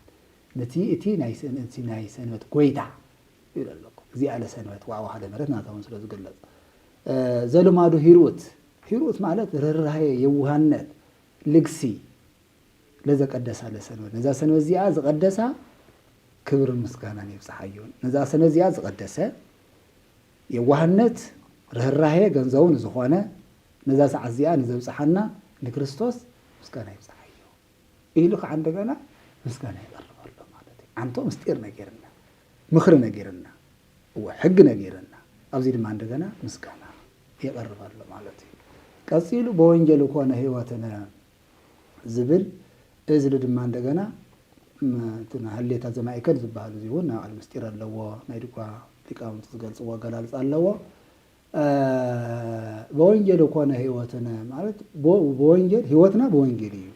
ነቲ እቲ ናይ ሰንበት ጎይታ ይብል ኣለኩ እግዚአ ለሰንበት ዋዕዋሃለ መሬት ናታውን ስለ ዝገለፅ ዘልማዱ ሂሩት ማለት ርህራሄ የውሃነት ልግሲ ለዘቀደሳ ለሰንበት ነዛ ሰንበት እዚኣ ዝቐደሳ ክብር ምስጋና ይብጽሐዩ ነዛ ሰነዚያ ዝቀደሰ የዋህነት ርህራሄ ገንዘውን ዝኾነ ነዛ ሰዓት እዚኣ ንዘብጽሐና ንክርስቶስ ምስጋና ይብጽሐዩ ኢሉ ከዓ እንደገና ምስጋና ይቀርባሉ ማለት እዩ አንቶ ምስጢር ነገርና ምኽሪ ነገርና ሕግ ነገርና ኣብዚ ድማ እንደገና ምስጋና ይቀርባሉ ማለት እዩ ቀፂሉ በወንጀል ኮነ ህይወትና ዝብል እዝል ድማ እንደገና እንትና ህሌታ ዘማይከል ዝበሃሉ ዚውን ኣብ ምስጢር ኣለዎ ናይ ድጓ ሊቃውንት ዝገልጽዎ ገላልጽ ኣለዎ በወንጀል ኮነ ህይወትና ማለት በወንጀል ህይወትና በወንጀል እዩ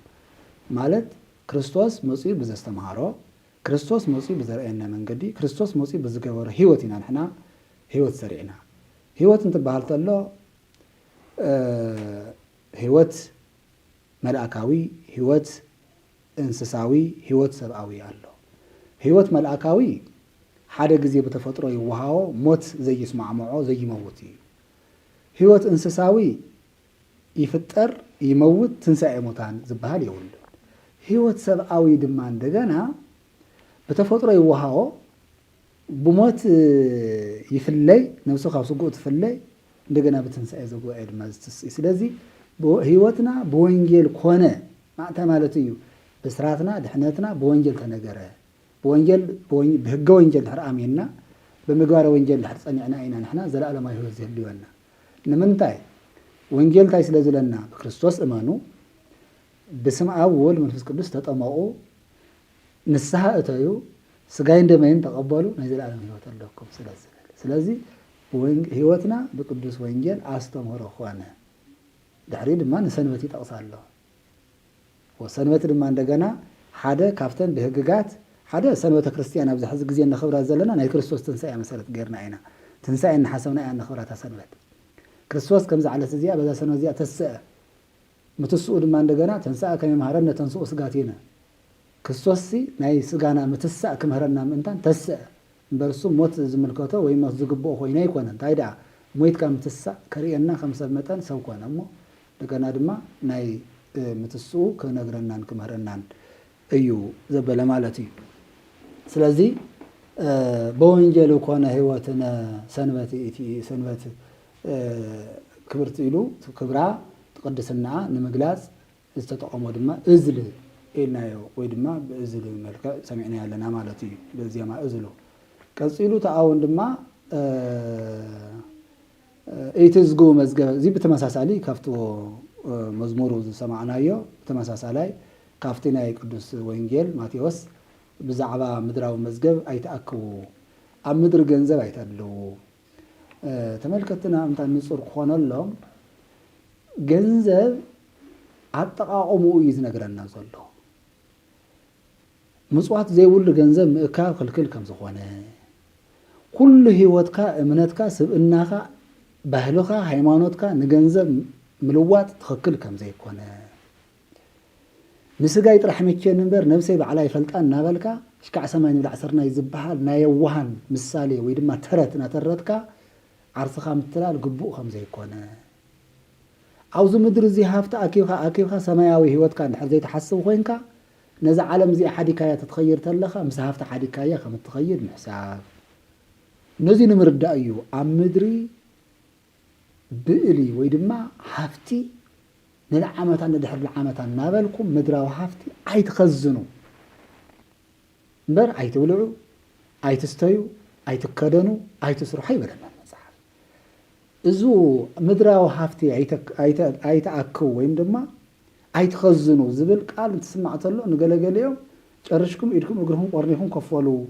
ማለት ክርስቶስ መጽኡ ብዘስተማሃሮ ክርስቶስ መጽኡ ብዘርአየና መንገዲ ክርስቶስ መጽኡ ብዝገበረ ህይወት ኢና ንሕና ህይወት ሰሪዕና ህይወት እንትበሃል ተሎ ህይወት መልአካዊ ህይወት እንስሳዊ ህይወት ሰብአዊ ኣሎ ህይወት መልአካዊ ሓደ ግዜ በተፈጥሮ ይወሃዎ ሞት ዘይስማዕምዖ ዘይመውት እዩ ህይወት እንስሳዊ ይፍጠር ይመውት ትንሣኤ ሞታን ዝበሃል ይውል ህይወት ሰብአዊ ድማ እንደገና በተፈጥሮ ይወሃዎ ብሞት ይፍለይ ነፍሱ ካብ ስጉእ ትፍለይ እንደገና በትንሣኤ ዘጉባኤ ድማ ዝትስኢ ስለዚ ህይወትና በወንጌል ኮነ ማዕታ ማለት እዩ ብስራትና ድሕነትና በወንጀል ተነገረ በወንጀል በህገ ወንጀል ድሕር አሜንና በምግባረ ወንጀል ድሕር ጸኒዕና ኢና ንሕና ዘለዓለማዊ ህይወት ዝህልወና ንምንታይ ወንጌል ታይ ስለዝለና በክርስቶስ እመኑ بسم أول من فيس قدوس تطمعوا نسها أتايو سجاين دمين تقبلوا نزل على هيوت اللهكم سلازي هيوتنا بقدوس وإنجيل أستمر أخوانا دحريد ما نسنوتي تقصى الله وسنوات ما عندنا حدا كافتن بهججات حدا سنوات كريستيان أبز حزق زين نخبر زلنا ناي كريستوس تنسى مسألة غيرنا عنا تنسى إن حسبنا أن نخبرها سنوات كريستوس كم زعل سزيا بدأ سنوات زيا تسأ متسؤول ما عندنا تنسى كم مهرنا تنسؤ سقاتينا كريستوسي ناي سقانا متسأ كم مهرنا من تان تسأ برسو موت زملكاته ويما زقبوه وينا يكون تايدا مويت كم تسأ كرينا 5 متن سوكونا مو لكن هذا ما ناي متسؤ كنجرنا كمهرنا أيو زبل مالتي سلازي بوينجلو كون هيوتنا سنوات كبرت إلو كبرا تقدسنا نمجلاس استطعموا دما إزل إلنا ويدما بإزل الملكة سمعنا لنا مالتي بزي ما إزلو كسيلو تعاون دما إيتزجو مزجا زي بتمساسالي كفتو مزمورو سمعنا يو بتمساسالي كافتنا يقدس وينجيل ماتيوس بزعبا مدراو مزجب أيتأكو أم مدر جنزب أيتألو تملكتنا أمتى نصر خوانا اللهم جنزب عطاقمو يزنقرنا زلو مصوات زي ول جنزب مئكا كل كم زخوانا كل هيوتك امنتك سبئناك بهلوك هيمانوتك نجنزب ملوات تخكل كم زي كوانا نسجاي طرح متشين نمبر نفسي بعلاي فلتان نابلكا شكع سماني العصرنا يزبحال نايوهان مسالي ويدما ترتنا ترتك عرصخا متلال قبوء خمزي كونا عاوز مدر زي هافتا أكيوخا سماياوي هيوت كان حر زي تحسب خوينكا نزع عالم زي حديكايا تتخير تلخا مسهافتا حديكايا خم تخير محساف نزي نمرد أيو عم مدري بئلي ويدما حافتي نلعمتان ندحر العمتان نابلكم مدرا وحافتي أي تخزنوا بر أي تولعوا أي تستيوا أي تكدنوا أي تسروا حي بدنا المصحف إذو مدرا وحافتي أي تأكوا وين دما أي تخزنوا زبل قال تسمعت له نقول اليوم شرشكم إيدكم وقرهم قرنيهم كفولوا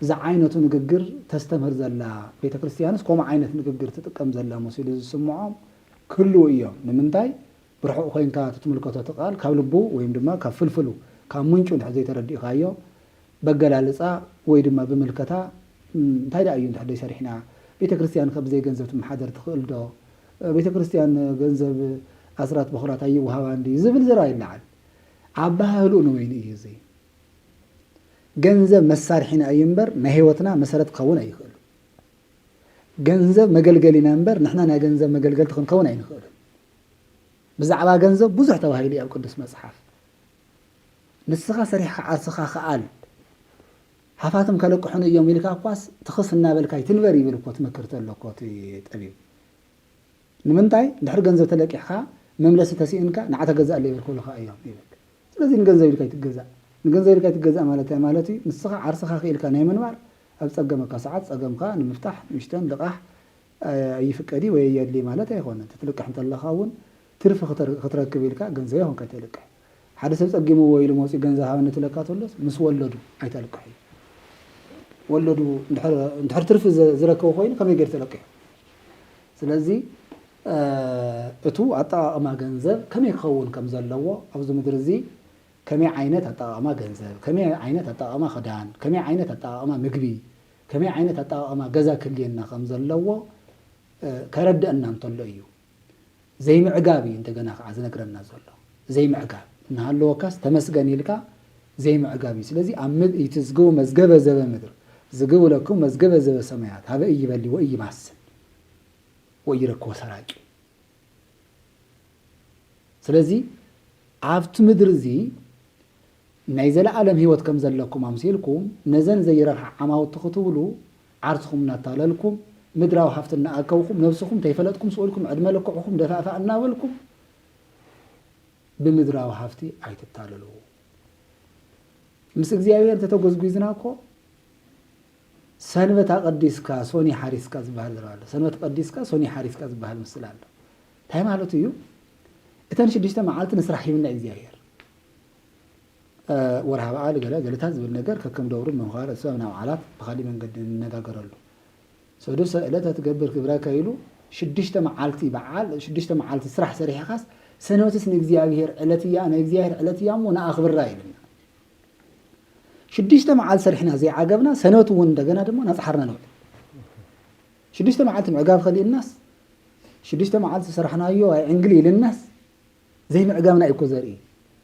زعينة نقدر تستمر زلا بيت كريستيانس كم عينة نقدر تتكم زلا مسيل السمعهم كله إياه نمنتاي برحو خوين كا تتملكته تقال كابلبو ويم دما كفلفلو كمنچو حزي تردي خايو بغلالصا وي دما بملكتا تايدا ايو تحدي شرحنا بيت كريستيان كبزي ገንዘብ محاضر تخيل دو بيت كريستيان ገንዘብ اسرات بخرات ايو هواندي زبل زرا يلعل عباهلو نو وين يزي ገንዘብ መሳርሒና አይምበር ነህይወትና መሰረት ከውን አይخل ገንዘብ መገልገሊና እንበር ንሕና ና ገንዘብ መገልገል ተከውን አይንخل بزعبا ገንዘብ ብዙሕ ተባሂሉ ኣብ ቅዱስ መጽሓፍ ንስኻ ሰሪሕካ ዓርስኻ ኸኣል ሓፋትም ከለቅሑን እዮም ኢልካ እኳስ ትኽስ እናበልካይ ትንበር ይብል እኮ ትመክርተ ኣለኮ እቲ ጠቢብ ንምንታይ ድሕሪ ገንዘብ ተለቂሕካ መምለሲ ተሲእንካ ንዓተ ገዛእ ኣሎ ይብል ከዓ እዮም ይብል ስለዚ ንገንዘብ ኢልካ ይትገዛእ ንገንዘብ ኢልካ ይትገዛእ ማለት ማለት ንስኻ ዓርስኻ ክኢልካ ናይ ምንባር ኣብ ፀገመካ ሰዓት ፀገምካ ንምፍታሕ ምሽተን ልቓሕ ይፍቀዲ ወይ የድሊ ማለት ኣይኮነን ትትልቅሕ እንተለኻ እውን ትርፊ ክትረክብ ኢልካ ገንዘብ ይኹን ከይተልቅሕ ሓደ ሰብ ፀጊምዎ ኢሉ መፅኡ ገንዘብ ሃብነት ትለካ ተሎስ ምስ ወለዱ ኣይተልቅሕ እዩ ወለዱ እንድሕር ትርፊ ዝረከቡ ኮይኑ ከመይ ገይሩ ተለቂሑ ስለዚ እቱ ኣጠቃቅማ ገንዘብ ከመይ ክኸውን ከም ዘለዎ ኣብዚ ምድሪ እዚ ከመይ ዓይነት ኣጠቃቅማ ገንዘብ ከመይ ዓይነት ኣጠቃቅማ ክዳን ከመይ ዓይነት ኣጠቃቅማ ምግቢ ከመይ ዓይነት ኣጠቃቅማ ገዛ ክልየና ከም ዘለዎ ከረድአና እንተሎ እዩ ዘይምዕጋብ እዩ እንደገና ከዓ ዝነግረና ዘሎ ዘይምዕጋብ እናሃለወካስ ተመስገን ኢልካ ዘይምዕጋብ እዩ ስለዚ ኣብ እቲ ዝግቡ መዝገበ ዘበ ምድር ዝግቡ ለኩም መዝገበ ዘበ ሰማያት ሃበ ይበሊ ወይማስን ወይረክቦ ሰራቂ ስለዚ ኣብቲ ምድሪ እዚ ናይ ዘለዓለም ሂወት ከም ዘለኩም ኣምሲልኩም ነዘን ዘይረክዓ ዓማውቲ ክትብሉ ዓርስኩም እናታለልኩም ምድራዊ ሃፍቲ እናኣከብኩም ነብስኩም ተይፈለጥኩም ስኡልኩም ዕድመ ለክዕኩም ደፋእፋእ እናበልኩም ብምድራዊ ሃፍቲ ኣይትታለሉ ምስ እግዚኣብሔር እንተተጎዝጉዝና እኮ ሰንበት ኣቀዲስካ ሶኒ ሓሪስካ ዝበሃል ዝረኣሎ ሰንበት ቀዲስካ ሶኒ ሓሪስካ ዝበሃል ምስል ኣሎ እንታይ ማለት እዩ እተን 6 መዓልቲ ንስራሕ ይብና እግዚኣብሔር ወርሃ በዓል ገለታት ዝብል ነገር ከከም ደብሩ ምምኻር ሰብ ናብ በዓላት ብካሊእ መንገዲ እንነጋገረሉ ሰዱስ ዕለት ትገብር ክብረከ ኢሉ 6 መዓልቲ በዓል 6 መዓልቲ ስራሕ ሰሪሕካስ ሰንበትስ ንእግዚኣብሔር ዕለት እያ ናይ እግዚኣብሔር ዕለት እያ እሞ ንኣኽብራ ኢልና 6 መዓልቲ ሰሪሕና ዘይዓገብና ሰንበት እውን እንደገና ድማ ናፅሓርና ንውዕል 6 መዓልቲ ምዕጋብ ከሊእናስ 6 መዓልቲ ስራሕናዮ ኣይ ዕንግሊ ኢልናስ ዘይምዕጋብና እኮ ዘርኢ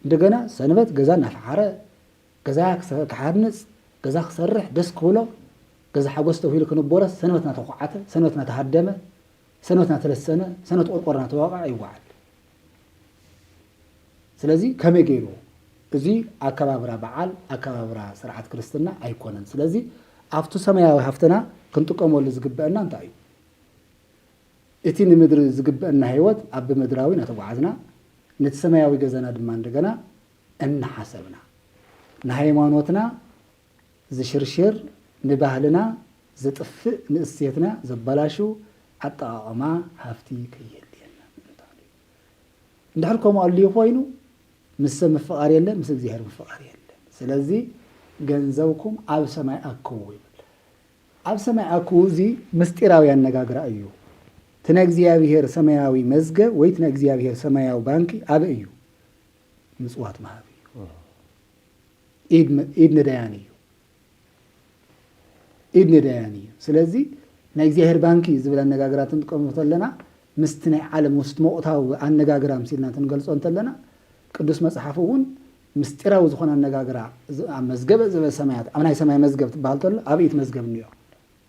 እንደገና ሰንበት ገዛ እናፈሓረ ገዛ ክሓንፅ ገዛ ክሰርሕ ደስ ክብሎ ገዛ ሓጎስ ተውሂሉ ክንቦረስ ሰንበት ናተኳዓተ ሰንበት ናተሃደመ ሰንበት ናተለሰነ ሰንበት ቆርቆር ናተዋቃዕ ይዋዓል ስለዚ ከመይ ገይሩ እዚ ኣከባብራ በዓል ኣከባብራ ስርዓት ክርስትና ኣይኮነን ስለዚ ኣብቱ ሰማያዊ ሃፍትና ክንጥቀመሉ ዝግበአና እንታይ እዩ እቲ ንምድሪ ዝግበአና ህይወት ኣብ ምድራዊ ናተጓዓዝና ነቲ ሰማያዊ ገዛና ድማ እንደገና እናሓሰብና ንሃይማኖትና ዝሽርሽር ንባህልና ዝጥፍእ ንእሴትና ዘበላሹ ኣጠቃቅማ ሃፍቲ ከየልየና እንድሕር ከምኡ ኣልዩ ኮይኑ ምስ ሰብ ምፍቃር የለን ምስ እግዚኣብሔር ምፍቃር የለን ስለዚ ገንዘብኩም ኣብ ሰማይ ኣክቡ ይብል ኣብ ሰማይ ኣክቡ እዚ ምስጢራዊ ኣነጋግራ እዩ እቲ ናይ እግዚኣብሔር ሰማያዊ መዝገብ ወይ እቲ ናይ እግዚኣብሔር ሰማያዊ ባንኪ ኣበ እዩ ምፅዋት መሃብ እዩ ኢድ ነዳያን እዩ ኢድ ነዳያን እዩ ስለዚ ናይ እግዚኣብሔር ባንኪ ዝብል ኣነጋግራት እንጥቀሙ ተለና ምስቲ ናይ ዓለም ውስጥ መቁታዊ ኣነጋግራ ምሲልና ትንገልጾ እንተለና ቅዱስ መጽሓፍ እውን ምስጢራዊ ዝኾነ ኣነጋግራ ኣብ መዝገበ ዘበ ሰማያት ኣብ ናይ ሰማይ መዝገብ ትበሃል ተሎ ኣብ ኢት መዝገብ እንዮ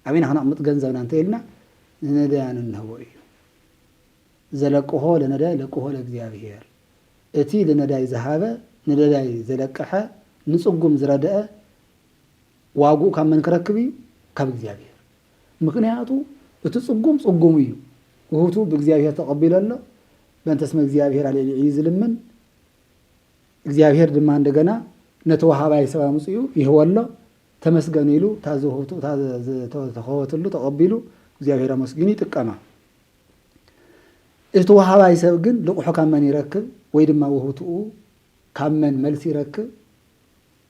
ኣበይና ክነቕምጥ ገንዘብና እንተኢልና ንነዳያን እንህቦ እዩ ዘለቅሆ ለነዳይ ለቅሆ ለእግዚኣብሔር እቲ ለነዳይ ዝሃበ ንነዳይ ዘለቅሐ ንፅጉም ዝረድአ ዋጉኡ ካብ መን ክረክብ እዩ ካብ እግዚኣብሔር ምክንያቱ እቲ ፅጉም ፅጉም እዩ ውህቱ ብእግዚኣብሔር ተቐቢሉ ኣሎ በእንተ ስመ እግዚኣብሔር ኣልዕልዕ እዩ ዝልምን እግዚአብሔር ድማ እንደገና ነተዋሃባይ ሰባ ሙጽዩ ይህወሎ ተመስገን ኢሉ ታዘውቱ ተኸወትሉ ተቀቢሉ እግዚአብሔር መስግን ይጥቀማ እቲ ወሃባይ ሰብ ግን ልቁሑ ካመን ይረክብ ወይ ድማ ውህቱኡ ካመን መልስ ይረክብ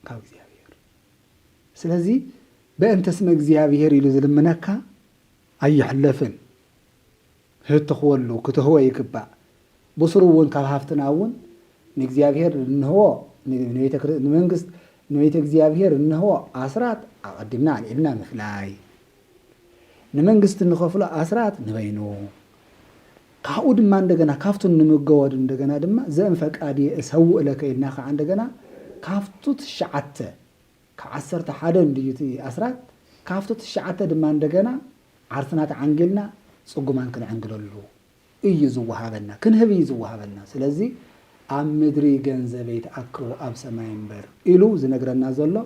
ካብ እግዚአብሔር ስለዚ በእንተ ስመ እግዚአብሔር ኢሉ ዝልምነካ ኣይሕለፍን ህትኽወሉ ክትህወ ይግባእ ብስሩውን ካብ ሃፍትናውን ንእግዚአብሔር እንህዎ ንመንግስት ንቤተ እግዚአብሔር እንህዎ አስራት አቀድምና አልዕልና ምፍላይ ንመንግስት እንኸፍሎ አስራት ንበይኑ ካብኡ ድማ እንደገና ካፍቱን ንምገወድ እንደገና ድማ ዘንፈቃዲ ሰውእ ለከይና ከዓ እንደገና ካፍቱ ትሽዓተ ከዓሰርተ ሓደ እንድዩቲ አስራት ካፍቱ ትሽዓተ ድማ እንደገና ዓርትናት ዓንጌልና ጽጉማን ክንዕንግለሉ እዩ ዝወሃበና ክንህብ እዩ ዝወሃበና ስለዚ ኣብ ምድሪ ገንዘበይ ተኣክቦ ኣብ ሰማይ እምበር ኢሉ ዝነግረና ዘሎ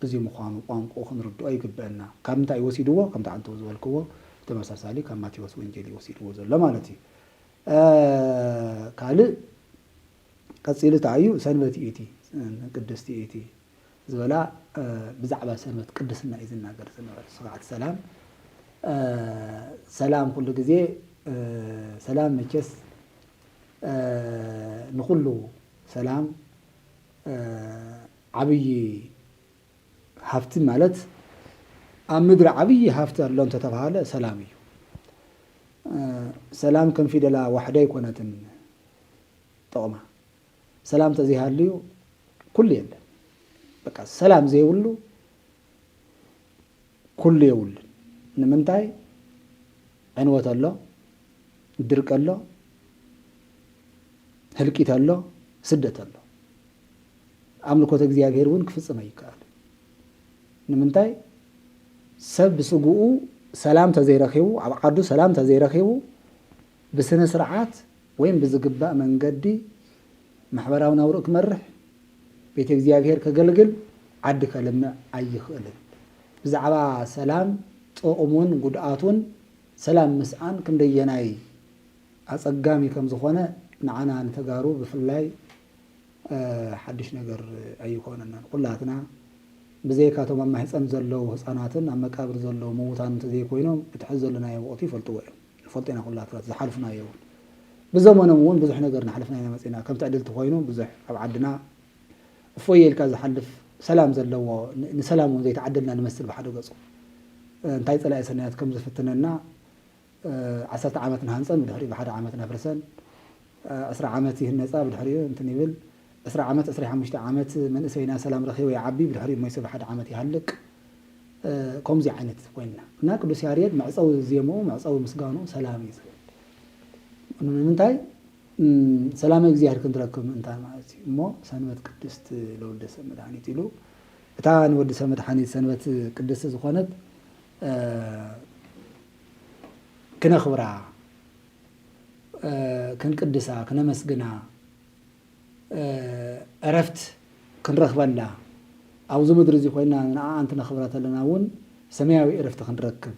بزي مخانو قانقو خنردو أي قبلنا كم تا يوسيدوه كم تا عنتو زوالكوه تمساسالي كم ما تيوس وإنجيل يوسيدوه زل مالتي كالي قصيلة تعيو سنبت إيتي قدستي إيتي زولا بزعبا سنبت قدسنا إذن ناقر سنبت سلام سلام كل جزء سلام مكس نقوله سلام عبي هافت مالت أمدر عبي هافت لون تتفعله سلامي سلام كان في دلا وحده يكونت طعمه سلام تزيها ليو كل يوم بقى سلام زي ولو كل يوم نمنتاي عنوة الله درك الله هلكيت الله سدت الله أملكوت እግዚአብሔር ውን ክፍጽም አይካል ንምንታይ ሰብ ስጉኡ ሰላም ተዘይረኺቡ ኣብ ዓዱ ሰላም ተዘይረኺቡ ብስነ ስርዓት ወይም ብዝግባእ መንገዲ ማሕበራዊ ናብሩ ክመርሕ ቤተ እግዚአብሔር ከገልግል ዓዲ ከለምዕ ኣይኽእልን ብዛዕባ ሰላም ጥቕሙን ጉድኣቱን ሰላም ምስኣን ክንደየናይ ኣጸጋሚ ከም ዝኾነ ንዓና ንተጋሩ ብፍላይ حدش نجر أيقوننا كلاتنا بزيكاتهم أما حسن زلوا حصاناتن أما كابر زلوا موتان تزيكوينهم بتحزل لنا يوم وقتي فلتنا كلاتنا زحلفنا يوم بزمن مون بزح نجر نحلفنا هنا مسينا كم تعدل تخوينهم بزح أبعدنا فويل كذا حلف سلام زلوا نسلام وزي تعدلنا نمثل بحد قصو انتهيت على سنوات كم زفتنا 10 عامتنا هنسن بدحري بحد عامتنا فرسن 10 عامتي النساء بدحري انتني 10 عامات 15 عامات من اسينا سلام رخي ويعبي بالحريم ما يسبح حد عامات يهلك كم زي عينت ويننا هناك قدوس ياريد معصو زيمو معصو مسقانو سلام يزل انتاي سلام እግዚአብሔር ክንትረክብ እንታ ማለት እሞ ሰንበት ቅድስት ለወልደሰ መድኃኒት ይሉ እታ ንወድሰ መድኃኒት ሰንበት ቅድስት ዝኾነት ክነኽብራ ክንቅድሳ ክነመስግና عرفت كنرخبنا أو زمدر زي خوينا أنت نخبرات لنا ون سماوي عرفت كنركب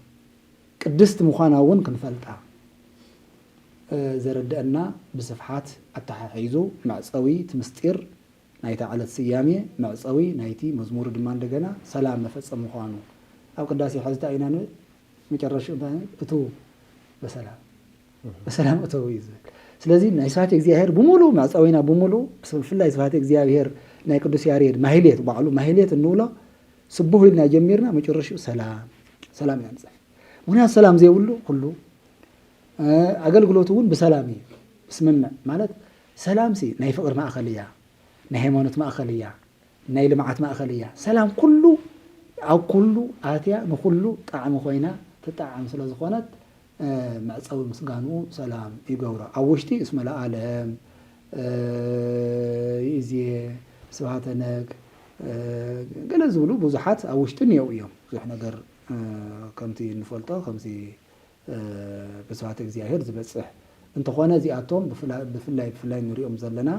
قدست مخانا ون كنفلتها زردنا بصفحات التحيزو مع صوي تمستير نايتا على السيامية مع صوي نايتي مزمور دمان دجنا سلام نفسه مخانو أو قداسي حزتا أينا مجرش أتو بسلام أتو يزك ስለዚህ ናይ ስብሐት እግዚአብሔር ብሙሉ ማጽዊና ብሙሉ ብፍላይ ስብሐት እግዚአብሔር ናይ ቅዱስ ያሬድ ማህሌት ባዕሉ ማህሌት እንውላ ስቡህ ኢልና ጀሚርና መጨረሻው ሰላም ያንጻ ምክንያት ሰላም ዘይብሉ ሁሉ አገልግሎቱን በሰላም ስምምዕ ማለት ሰላም ሲ ናይ ፍቅር ማእኸልያ ናይ ሃይማኖት ማእኸልያ ናይ ልምዓት ማእኸልያ ሰላም ኩሉ ኣብ ኩሉ ኣትያ ንኩሉ ጣዕሚ ኮይና ተጣዕም ስለ ዝኾነት معصوي مسقانو سلام يقورا أوشتي اسم العالم يزي سبحانك قال زولو بوزحات أوشتني يوم زحنا قر كمتي نفلطة خمسي بسبحانك زياهر زبصح انت خوانا زي أتوم بفلاي نريهم زلنا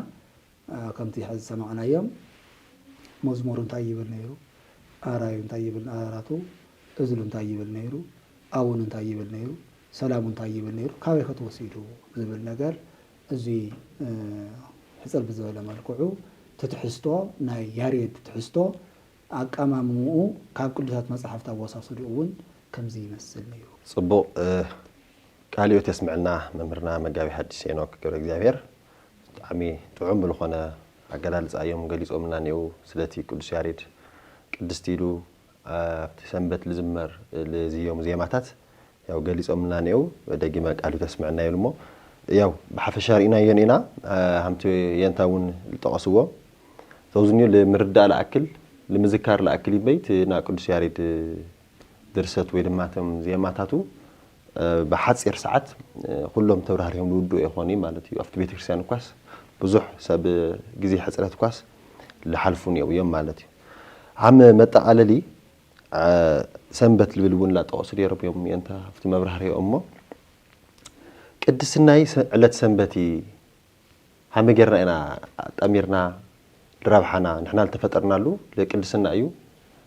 كمتي حز سمعنا يوم مزمور طيب النيرو آراي طيب الآراتو أزل طيب النيرو أون طيب النيرو سلام طيب النير كاوي خطوسيدو زبل نجر زي حصل بزول مالكعو تتحستو ناي ياريد تتحستو أقامامو كاب كلها مصحف تواصل دون كم زي يمثل نيرو صبو قاليو تسمعنا ممرنا مجابي حدث ينوك كبر እግዚአብሔር عمي تعم بالخنا አገላልጽ አየም ገሊጾም ናኔው ስለቲ ቅዱስ ያሬድ ቅድስቲሉ ተሰንበት ልዝመር ለዚዮም ዜማታት ያው ገሊጾም ናኔው ደጊማ ቃሉ ተስማዕና ይልሞ ያው በሐፈሻሪና የኔና hamto የንታውን ልጠቀስዎ ተውዝኒዮ ለምርዳ ለአክል ለምዝካር ለአክል ይበይት ና ቅዱስ ያሬድ ድርሰት ወይ ደማተም ዜማታቱ በሐጽር ሰዓት ሁሉም ተብራሪም ልውዱ ይሆኒ ማለት እዩ አፍት ቤተክርስቲያን ኳስ ብዙሕ ሰብ ጊዜ ሕጽረት ኳስ ለሐልፉን የውየም ማለት እዩ عم متقاللي سنبت البلون لا تقصد يا رب يوم أنت في مبرهر يا أمه قدسنا علة سنبتي هم جرنا أنا أميرنا ربحنا نحن التفترنا له لقدسنا أيو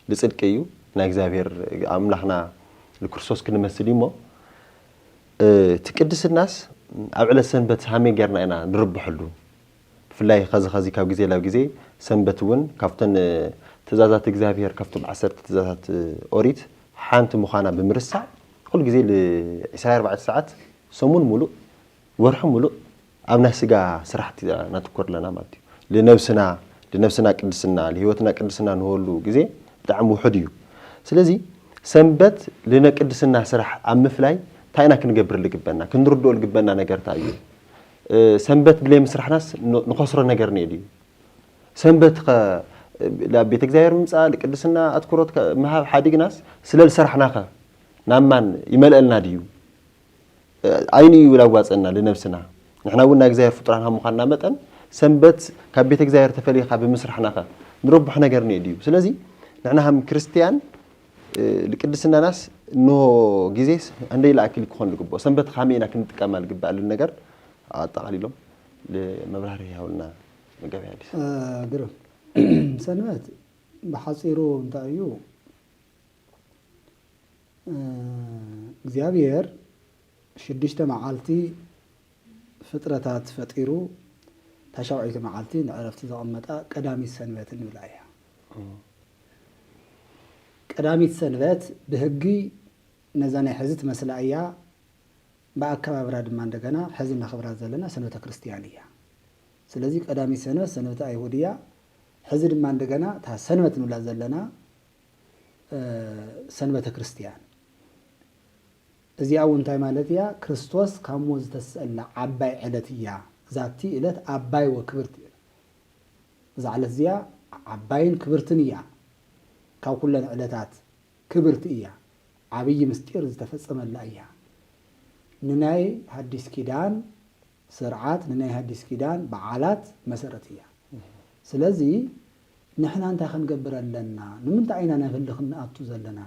لصدقيو نا እግዚአብሔር አምላኽና ለክርስቶስ ክንመስል ይሞ ትቅድስ الناس አብዕለ ሰንበት ሃመን ገርና ኢና ንርብሕሉ ፍላይ ኸዚ ካብ ግዜ ላብ ግዜ ሰንበት ውን ካፍተን ትእዛዛት እግዚአብሔር ካፍቶም 10 ትእዛዛት ኦሪት ሓንቲ ምዃና ብምርሳ ኩሉ ግዜ ለ24 ሰዓት ሰሙን ሙሉ ወርሕ ሙሉ አብና ስጋ ስራሕቲ ናትኮርለና ማለት እዩ ለነፍስና ቅድስና ለህይወትና ቅድስና ንሆሉ ግዜ ብጣዕሚ ውሑድ እዩ ስለዚህ ሰንበት ለነቅድስና ስራሕ አምፍላይ ታይና ክንገብር ልግበና ክንርዶል ግበና ነገር ታዩ ሰንበት ብለይ መስራሕናስ ንخسሮ ነገር ነይዲ ሰንበት ለቤተ እግዚአብሔር ምጻ ለቅድስና አትኩሮት መሃብ ሓዲግናስ ስለል ስራሕናኸ ናማን ይመልአልና ድዩ አይኒ ይላዋጽና ለነፍስና ንሕና ወና እግዚአብሔር ፍጡራን ሃሙኻና መጠን ሰንበት ካብ ቤተ እግዚአብሔር ተፈልይኻ በመስራሕናኸ ንርብሕ ነገር ነይዲ ስለዚህ ንሕና ሃም ክርስቲያን ለቅድስና ናስ ኖ ጊዜስ አንደይ ላክል ይኮን ልግቦ ሰንበት ኻሜና ክንጥቀማል ግባል ነገር አጣቃሊሎም ለመብራሪ ያውልና መገበያ ዲስ ግሩም ሰንበት በሐጺሩ እንታዩ እግዚአብሔር ሽድሽተ መዓልቲ ፍጥረታት ፈጢሩ ተሻውዒተ መዓልቲ ንዕረፍቲ ዘቐመጣ ቀዳሚት ሰንበት ንብላያ ቀዳሚት ሰንበት በህጊ ነዛና ሕዝት መስላእያ በአካባቢራ ድማ እንደገና ሕዝና ኽብራ ዘለና ሰንበተ ክርስቲያንያ ስለዚህ ቀዳሚት ሰንበት ሰንበተ አይሁድያ ሕዝ ድማ እንደገና ታ ሰንበት ንብላ ዘለና ሰንበተ ክርስቲያን እዚኣ እንታይ ማለት ያ ክርስቶስ ካብ ሞት ዝተሰአላ ዓባይ ዕለት እያ ዛቲ ዕለት ዓባይ ወክብርቲ እዛ ዕለት እዚኣ ዓባይን ክብርትን እያ ካብ ኩለን ዕለታት ክብርቲ እያ ዓብይ ምስጢር ዝተፈጸመላ እያ ንናይ ሐዲስ ኪዳን ስርዓት ንናይ ሐዲስ ኪዳን በዓላት መሰረት እያ ስለዚህ ንሕና እንታይ ክንገብር ኣለና ንምንታይ ኢና ነፍልኽ ንኣቱ ዘለና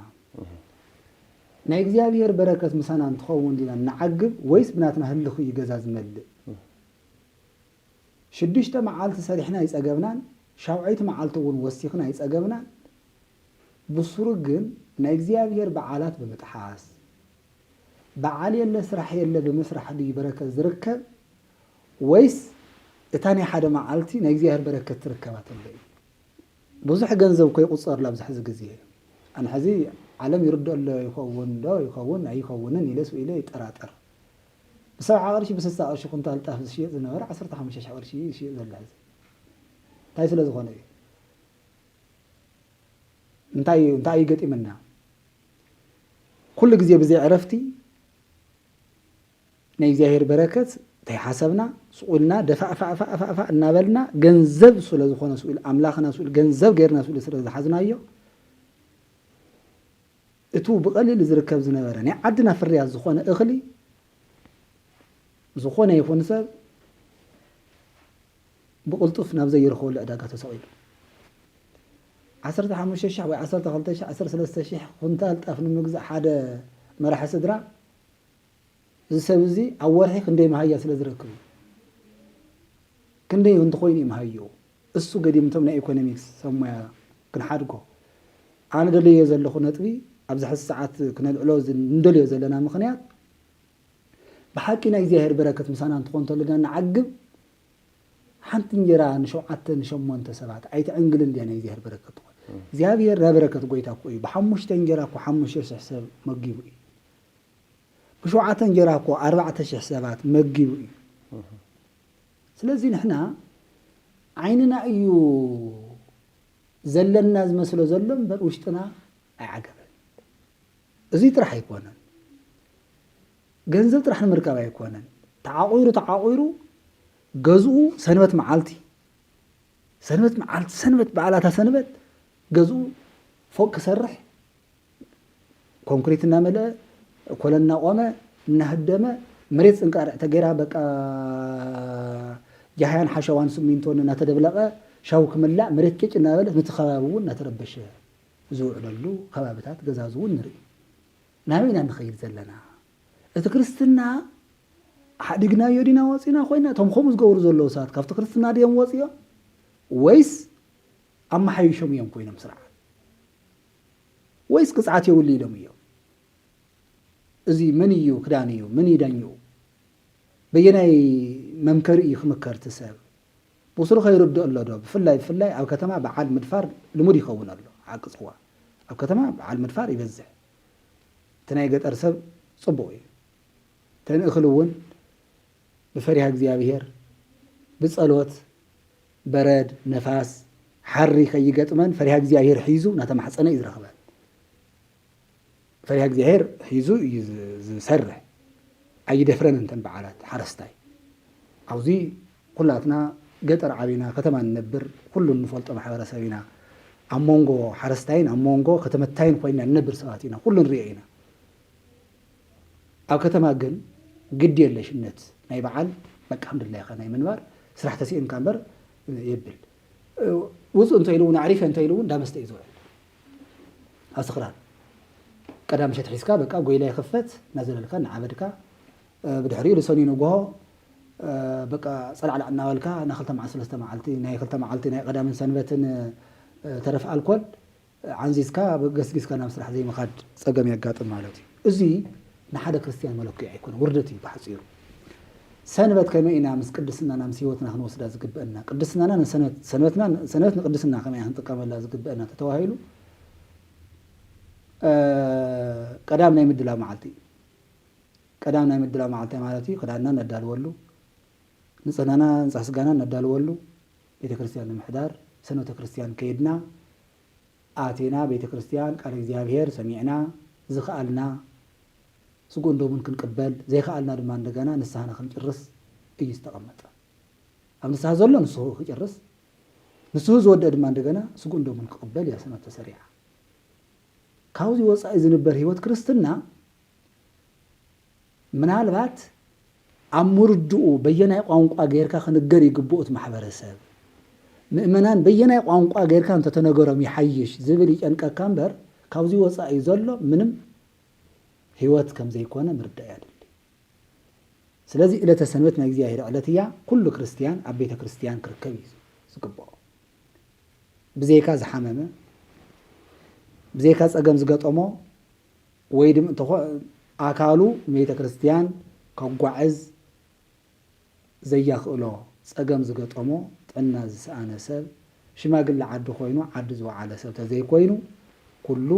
ናይ እግዚአብሔር በረከት ምሳና እንትኸውን ዲና ንዓግብ ወይስ ብናትና ህልኹ ይገዛ ዝመልእ ሽድሽተ መዓልቲ ሰሪሕና ይጸገብናን ሻውዓይቲ መዓልቲ እውን ወሲኽና ይጸገብናን ብሱሩ ግን ናይ እግዚአብሔር በዓላት በመጥሓስ በዓል የለ ስራሕ የለ በመስራሕ ዲ በረከት ዝርከብ ወይስ እታኒ ሓደ መዓልቲ ናይ እግዚአብሔር በረከት ትርከባት ኣለይ ብዙሕ ገንዘብ ከይቁጸርላ ብዙሕ ግዜ ኣነ ሕዚ ዓለም ይርድኦ ይኸውን ዶ ይኸውን ኣይኸውንን ኢለስ ኢለ ይጠራጠር ብሰብዓ ቅርሺ ብስሳ ቅርሺ ኩንታል ጣፍ ዝሽየጥ ዝነበረ 15 ቅርሺ ይሽየጥ ዘላ እንታይ ስለ ዝኾነ እዩ እንታይ ይገጢምና ኩሉ ግዜ ብዘይ ዕረፍቲ ናይ እግዚአብሔር በረከት ተይሓሰብና ስኡልና ደፋዕፋዕፋዕፋዕ እናበልና ገንዘብ ስለ ዝኾነ ስኡል ኣምላኽና ስኡል ገንዘብ ገይርና ስኡል ስለ ዝሓዝናዮ እቱ ብቐሊል ዝርከብ ዝነበረ ናይ ዓድና ፍርያት ዝኾነ እኽሊ ዝኾነ ይኹን ሰብ ብቕልጡፍ ናብ ዘይረኸበሉ ዕዳጋ ተሰቂሉ 15,000 ወይ 12,000 13,000 ኩንታል ጣፍ ንምግዛእ ሓደ መራሒ ስድራ ዝሰብ እዚ ኣብ ወርሒ ክንደይ መሃያ ስለ ዝረክቡ ክንደይ እንትኾይኑ ይመሃዩ እሱ ገዲምቶም ናይ ኢኮኖሚክስ ሰሞያ ክንሓድጎ ኣነ ደልዮ ዘለኹ ነጥቢ ኣብዚ ሕዚ ሰዓት ክነልዕሎ እንደልዮ ዘለና ምኽንያት ብሓቂ ናይ እግዚአብሔር በረከት ምሳና እንትኾን ተለና ንዓግብ ሓንቲ እንጀራ ን7-8 ሰባት ኣይትዕንግልን ዲያ ናይ እግዚአብሔር በረከት ትኾን እግዚአብሔር በረከት ጎይታ እኮ እዩ ብሓሙሽተ እንጀራ እኮ 5,000 ሰብ መጊቡ እዩ ብሸውዓተ እንጀራ እኮ 4,000 ሰባት መጊቡ እዩ ስለዚህ ንሕና ዓይንና እዩ ዘለና ዝመስሎ ዘሎ እምበር ውሽጥና ኣይዓገበን እዚ ጥራሕ ኣይኮነን ገንዘብ ጥራሕ ንምርካብ ኣይኮነን ተዓቑሩ ገዝኡ ሰንበት መዓልቲ ሰንበት በዓላታ ሰንበት ገዝኡ ፎቅ ክሰርሕ ኮንክሪት እናመልአ ኮለና ቆመ እናህደመ መሬት ጽንቃርዕ ተገይራ በቃ ጃሃያን ሓሸዋን ስሚንቶን እናተደብለቀ ሻው ክምላእ መሬት ቄጭ እናበለ ነቲ ከባቢ እውን እናተረበሸ ዝውዕለሉ ከባቢታት ገዛዝ እውን ንርኢ ናበይና ንኸይድ ዘለና እቲ ክርስትና ሓዲግናዮ ዲና ወፂና ኮይና ቶም ከምኡ ዝገብሩ ዘለዉ ሰባት ካብቲ ክርስትና ድዮም ወፂኦም ወይስ ኣመሓይሾም እዮም ኮይኖም ስርዓት ወይስ ቅጽዓት የውል ኢሎም እዮም እዚ ምን እዩ ክዳን እዩ ምን ይዳኙ በየናይ መምከሪ እዩ ክምከር ትሰብ ብስሩ ኸይርድእ ኣሎ ዶ ብፍላይ ኣብ ከተማ በዓል ምድፋር ልሙድ ይኸውን ኣሎ ዓቂ ጽዋ ኣብ ከተማ በዓል ምድፋር ይበዝሕ እቲ ናይ ገጠር ሰብ ጽቡቕ እዩ ተንእኽል እውን ብፈሪሃ እግዚኣብሔር ብጸሎት በረድ ነፋስ ሓሪ ከይገጥመን ፈሪሃ እግዚኣብሔር ሒዙ ናተማሕፀነ እዩ ዝረኽበን ፈሪሃ እግዚኣብሔር ሒዙ እዩ ዝሰርሕ ኣይደፍረን እንተን በዓላት ሓረስታይ ኣብዚ ኩላትና ገጠር ዓቢና ከተማ ንነብር ኩሉ ንፈልጦ ማሕበረሰብ ኢና ኣብ ሞንጎ ሓረስታይን ኣብ ሞንጎ ከተመታይን ኮይና ንነብር ሰባት ኢና ኩሉ ንሪኦ ኢና ኣብ ከተማ ግን ግድ የለሽነት ናይ በዓል በቃ ኣልሓምዱሊላህ ኢኻ ናይ ምንባር ስራሕ ተሲእንካ እምበር የብል ውፅእ እንተኢሉ እውን ኣዕሪፈ እንተኢሉ እውን እንዳመስተ እዩ ዝውዕል ኣብ ስኽራን ቀዳም ምሸት ሒዝካ በቃ ጎይላ ይኽፈት እናዘለልካ እናዓበድካ ብድሕሪኡ ልሰኒ ንግሆ በቃ ፀላዕላዕ እናበልካ ናይ 2 መዓልቲ ናይ 2 መዓልቲ ናይ ቀዳምን ሰንበትን ተረፍ ኣልኮል ዓንዚዝካ ገስጊስካ ናብ ስራሕ ዘይምኻድ ፀገም የጋጥም ማለት እዩ እዚ ንሓደ ክርስቲያን መለክዒ ኣይኮነ ውርደት እዩ ብሓፂሩ ሰንበት ከመይ ኢና ምስ ቅድስናና ምስ ሂወትና ክንወስዳ ዝግበአና ቅድስናና ሰንበት ንቅድስና ከመይ ኢና ክንጥቀመላ ዝግበአና ተተዋሂሉ ቀዳም ናይ ምድላው መዓልቲ ቀዳም ናይ ምድላው መዓልቲ ማለት እዩ ክዳንና ነዳልወሉ ንፅህናና ንፃሕ ስጋና ነዳልወሉ ቤተ ክርስቲያን ንምሕዳር ሰንበተ ክርስቲያን ከይድና ኣቴና ቤተ ክርስቲያን ቃል እግዚኣብሔር ሰሚዕና ዝኽኣልና ስጉ እንደምን ክንቅበል ዘይከኣልና ድማ እንደገና ንስሓና ክንጭርስ እዩ ዝተቐመጠ ኣብ ንስሓ ዘሎ ንስሑ ክጭርስ ንስሑ ዝወድአ ድማ እንደገና ስጉ እንደምን ክቅበል እያ ሰንበት ተሰሪዓ ካብዚ ወፃኢ ዝንበር ሂወት ክርስትና ምናልባት ኣብ ሙርድኡ በየናይ ቋንቋ ጌርካ ክንገር ይግብኦት ማሕበረሰብ ምእመናን በየናይ ቋንቋ ጌርካ እንተተነገሮም ይሓይሽ ዝብል ይጨንቀካ እምበር ካብዚ ወፃኢ ዘሎ ምንም ሂወት ከም ዘይኮነ ምርዳእ ያድሊ ስለዚ ዕለተ ሰንበት ናይ እግዚኣብሔር ዕለት እያ ኩሉ ክርስቲያን ኣብ ቤተ ክርስቲያን ክርከብ እዩ ዝግብኦ ብዘይካ ዝሓመመ ብዘይካ ፀገም ዝገጠሞ ወይ ድማ ኣካሉ ቤተ ክርስቲያን ከጓዕዝ ዘያኽእሎ ፀገም ዝገጠሞ ጥዕና ዝሰኣነ ሰብ ሽማግለ ዓዲ ኮይኑ ዓዲ ዝወዓለ ሰብ ተዘይኮይኑ ኩሉ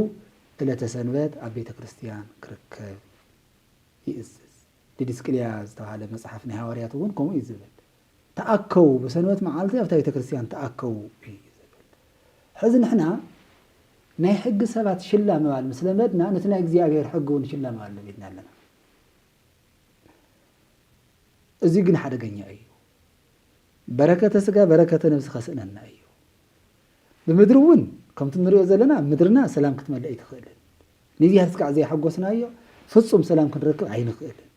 ዕለተ ሰንበት ኣብ ቤተ ክርስቲያን ክርከብ ይእዝዝ ዲድስቅልያ ዝተባሃለ መፅሓፍ ናይ ሃዋርያት እውን ከምኡ እዩ ዝብል ተኣከቡ ብሰንበት መዓልቲ ኣብታ ቤተ ክርስቲያን ተኣከቡ እዩ ዝብል ሕዚ ንሕና ናይ ሕጊ ሰባት ሽላ ምባል ምስ ለመድና ነቲ ናይ እግዚኣብሔር ሕጊ እውን ሽላ ምባል ለሚድና ኣለና እዚ ግን ሓደገኛ እዩ በረከተ ስጋ በረከተ ነብሲ ከስእነና እዩ ብምድሪ እውን ከምቲ ንሪኦ ዘለና ምድርና ሰላም ክትመልእ ኣይትኽእልን ንዚያ ስጋዕ ዘይሓጎስናዮ ፍጹም ሰላም ክንረክብ ኣይንኽእልን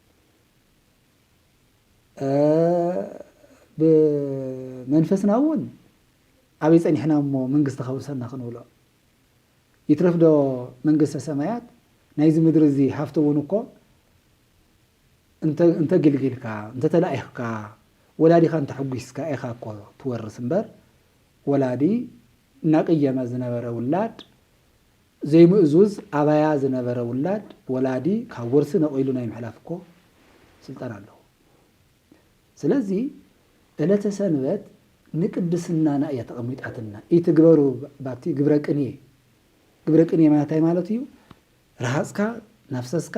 ብመንፈስና እውን ኣበይ ፀኒሕና እሞ መንግስቲ ከውርሰና ክንብሎ ይትረፍዶ መንግስተ ሰማያት ናይዚ ምድሪ እዚ ሃፍቲ እውን እኮ እንተ ግልግልካ እንተ ተላኢኽካ ወላዲኻ እንተ ሕጒስካ ኢኻ እኮ ትወርስ እምበር ወላዲ እናቅየመ ዝነበረ ውላድ ዘይምእዙዝ ኣባያ ዝነበረ ውላድ ወላዲ ካብ ወርሲ ነቂሉ ናይ ምሕላፍ እኮ ስልጣን ኣለዎ ስለዚ ዕለተ ሰንበት ንቅድስናና እያ ተቐሚጣትና ኢትግበሩ ባቲ ግብረ ቅንየ ማለታይ ማለት እዩ ረሃፅካ ናፍሰስካ